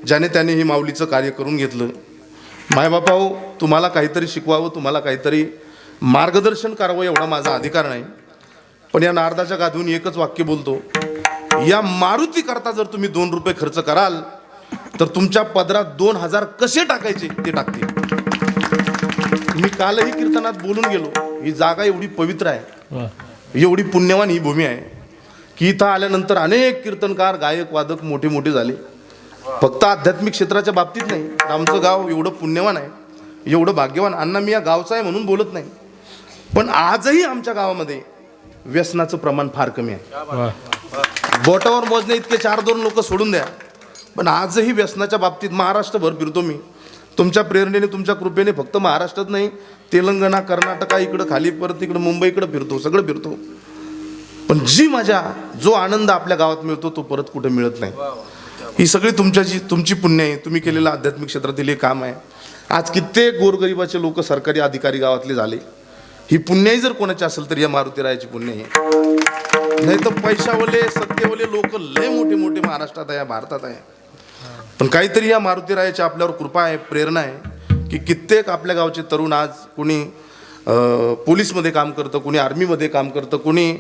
ज्याने त्याने हे माऊलीचं कार्य करून घेतलं. मायबापाओ, तुम्हाला काहीतरी शिकवावं, तुम्हाला काहीतरी मार्गदर्शन करावं एवढा माझा अधिकार नाही. पण या नारदाच्या गादून एकच वाक्य बोलतो, या मारुती करता जर तुम्ही 2 रुपये खर्च कराल तर तुमच्या पदरात 2000 कसे टाकायचे ते टाकतील. मी कालही कीर्तनात बोलून गेलो, ही जागा एवढी पवित्र आहे, एवढी पुण्यवान ही भूमी आहे की इथं आल्यानंतर अनेक कीर्तनकार गायक वादक मोठे मोठे झाले. फक्त आध्यात्मिक क्षेत्राच्या बाबतीत नाही, आमचं गाव एवढं पुण्यवान आहे, एवढं भाग्यवान. अण्णा मी या गावचा आहे म्हणून बोलत नाही, पण आजही आमच्या गावामध्ये व्यसनाचं प्रमाण फार कमी आहे. बोटावर मोजणे इतके 4-2 लोक सोडून द्या, पण आजही व्यसनाच्या बाबतीत महाराष्ट्रभर फिरतो मी. तुमच्या प्रेरणेने, तुमच्या कृपेने फक्त महाराष्ट्रात नाही, तेलंगणा, कर्नाटका, इकडं खाली परत इकडं मुंबई इकडं फिरतो, सगळं फिरतो. पण जी मजा, जो आनंद आपल्या गावात मिळतो तो परत कुठे मिळत नाही. ही सगळी तुमची पुण्य आहे, तुम्ही केलेलं आध्यात्मिक क्षेत्रातील हे काम आहे. आज कित्येक गोरगरिबाचे लोक सरकारी अधिकारी गावातले झाले. ही पुण्याई जर कोणाची असेल तर या मारुतीरायाची पुण्य आहे. नाही तर पैशावाले, सत्तेवाले लोक लय मोठे मोठे महाराष्ट्रात आहे, भारतात आहे. पण काहीतरी या मारुतीरायाची आपल्यावर कृपा आहे, प्रेरणा आहे की कित्येक आपल्या गावचे तरुण आज कोणी पोलीसमध्ये काम करतं, कोणी आर्मीमध्ये काम करतं, कोणी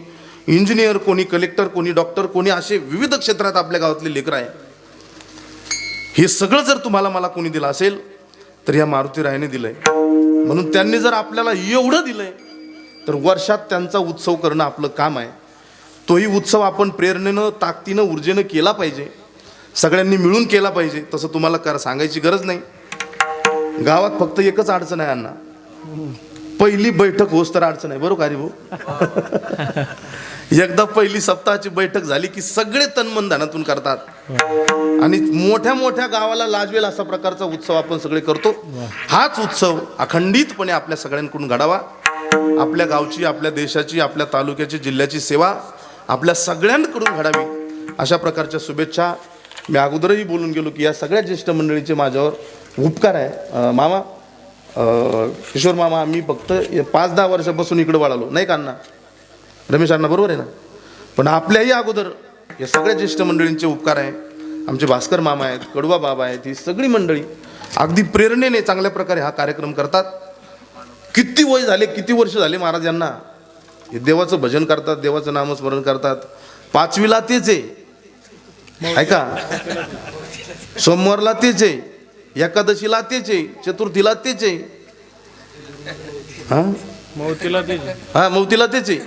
इंजिनियर, कोणी कलेक्टर, कोणी डॉक्टर, कोणी असे विविध क्षेत्रात आपल्या गावातले लेकरं आहे. हे सगळं जर तुम्हाला मला कोणी दिलं असेल तर या मारुतीरायाने दिलंय. म्हणून त्यांनी जर आपल्याला एवढं दिलंय तर वर्षात त्यांचा उत्सव करणं आपलं काम आहे. तोही उत्सव आपण प्रेरणेनं, ताकदीनं, ऊर्जेनं केला पाहिजे, सगळ्यांनी मिळून केला पाहिजे. तसं तुम्हाला सांगायची गरज नाही. गावात फक्त एकच अडचण आहे अण्णा, पहिली बैठक होस तर अडचण आहे, बरोबर का रे भाऊ? एकदा पहिली सप्ताहाची बैठक झाली की सगळे तनमन धनातून करतात आणि मोठ्या मोठ्या गावाला लाजवेल असा प्रकारचा उत्सव आपण सगळे करतो. हाच उत्सव अखंडितपणे आपल्या सगळ्यांकडून घडावा. आपल्या गावची, आपल्या देशाची, आपल्या तालुक्याची, जिल्ह्याची सेवा आपल्या सगळ्यांकडून घडावी, अशा प्रकारच्या शुभेच्छा. मी अगोदरही बोलून गेलो की या सगळ्या ज्येष्ठ मंडळीचे माझ्यावर उपकार आहे. मामा, किशोर मामा, मी फक्त 5-10 वर्षापासून इकडे वळालो नाही का अण्णा, रमेश अण्णा, बरोबर आहे ना? पण आपल्याही अगोदर या सगळ्या ज्येष्ठ मंडळींचे उपकार आहे. आमचे भास्कर मामा आहेत, कडवा बाबा आहेत, ही सगळी मंडळी अगदी प्रेरणेने चांगल्या प्रकारे हा कार्यक्रम करतात. किती वय झाले, किती वर्ष झाले महाराज यांना, हे देवाचं भजन करतात, देवाचं नामस्मरण करतात. 5वीला तेच आहे ऐका, सोमवारला तेच आहे, एकादशीला तेच आहे, चतुर्थीला तेच आहे, मौतीला तेच आहे.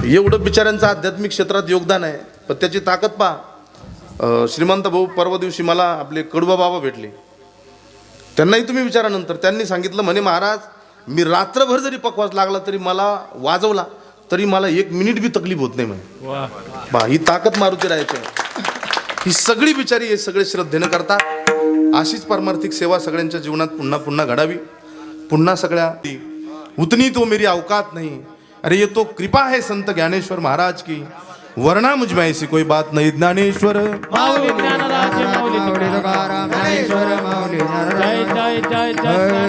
एवढं बिचाऱ्यांचं आध्यात्मिक क्षेत्रात योगदान आहे. पण त्याची ताकद पहा. श्रीमंत भाऊ परवा दिवशी मला आपले कडवा बाबा भेटले. त्यांनाही तुम्ही विचारा नंतर. त्यांनी सांगितलं म्हणे, महाराज मी रात्रभर जरी पकवास लागला तरी मला वाजवला तरी मला 1 मिनिट बी तकलीफ होत नाही म्हणे. बा, ही ताकद मारुतीरायाची आहे. ही सगळी बिचारी हे सगळे श्रद्धेनं करतात. अशीच पारमार्थिक सेवा सगळ्यांच्या जीवनात पुन्हा पुन्हा घडावी. पुन्हा सगळ्या उतनी तो मेरी औकात नहीं, अरे ये तो कृपा है संत ज्ञानेश्वर महाराज की, वरना मुझ में ऐसी कोई बात नहीं. ज्ञानेश्वर माऊली ज्ञानराज, माऊली तुकाराम, ज्ञानेश्वर माऊली जय जय जय जय.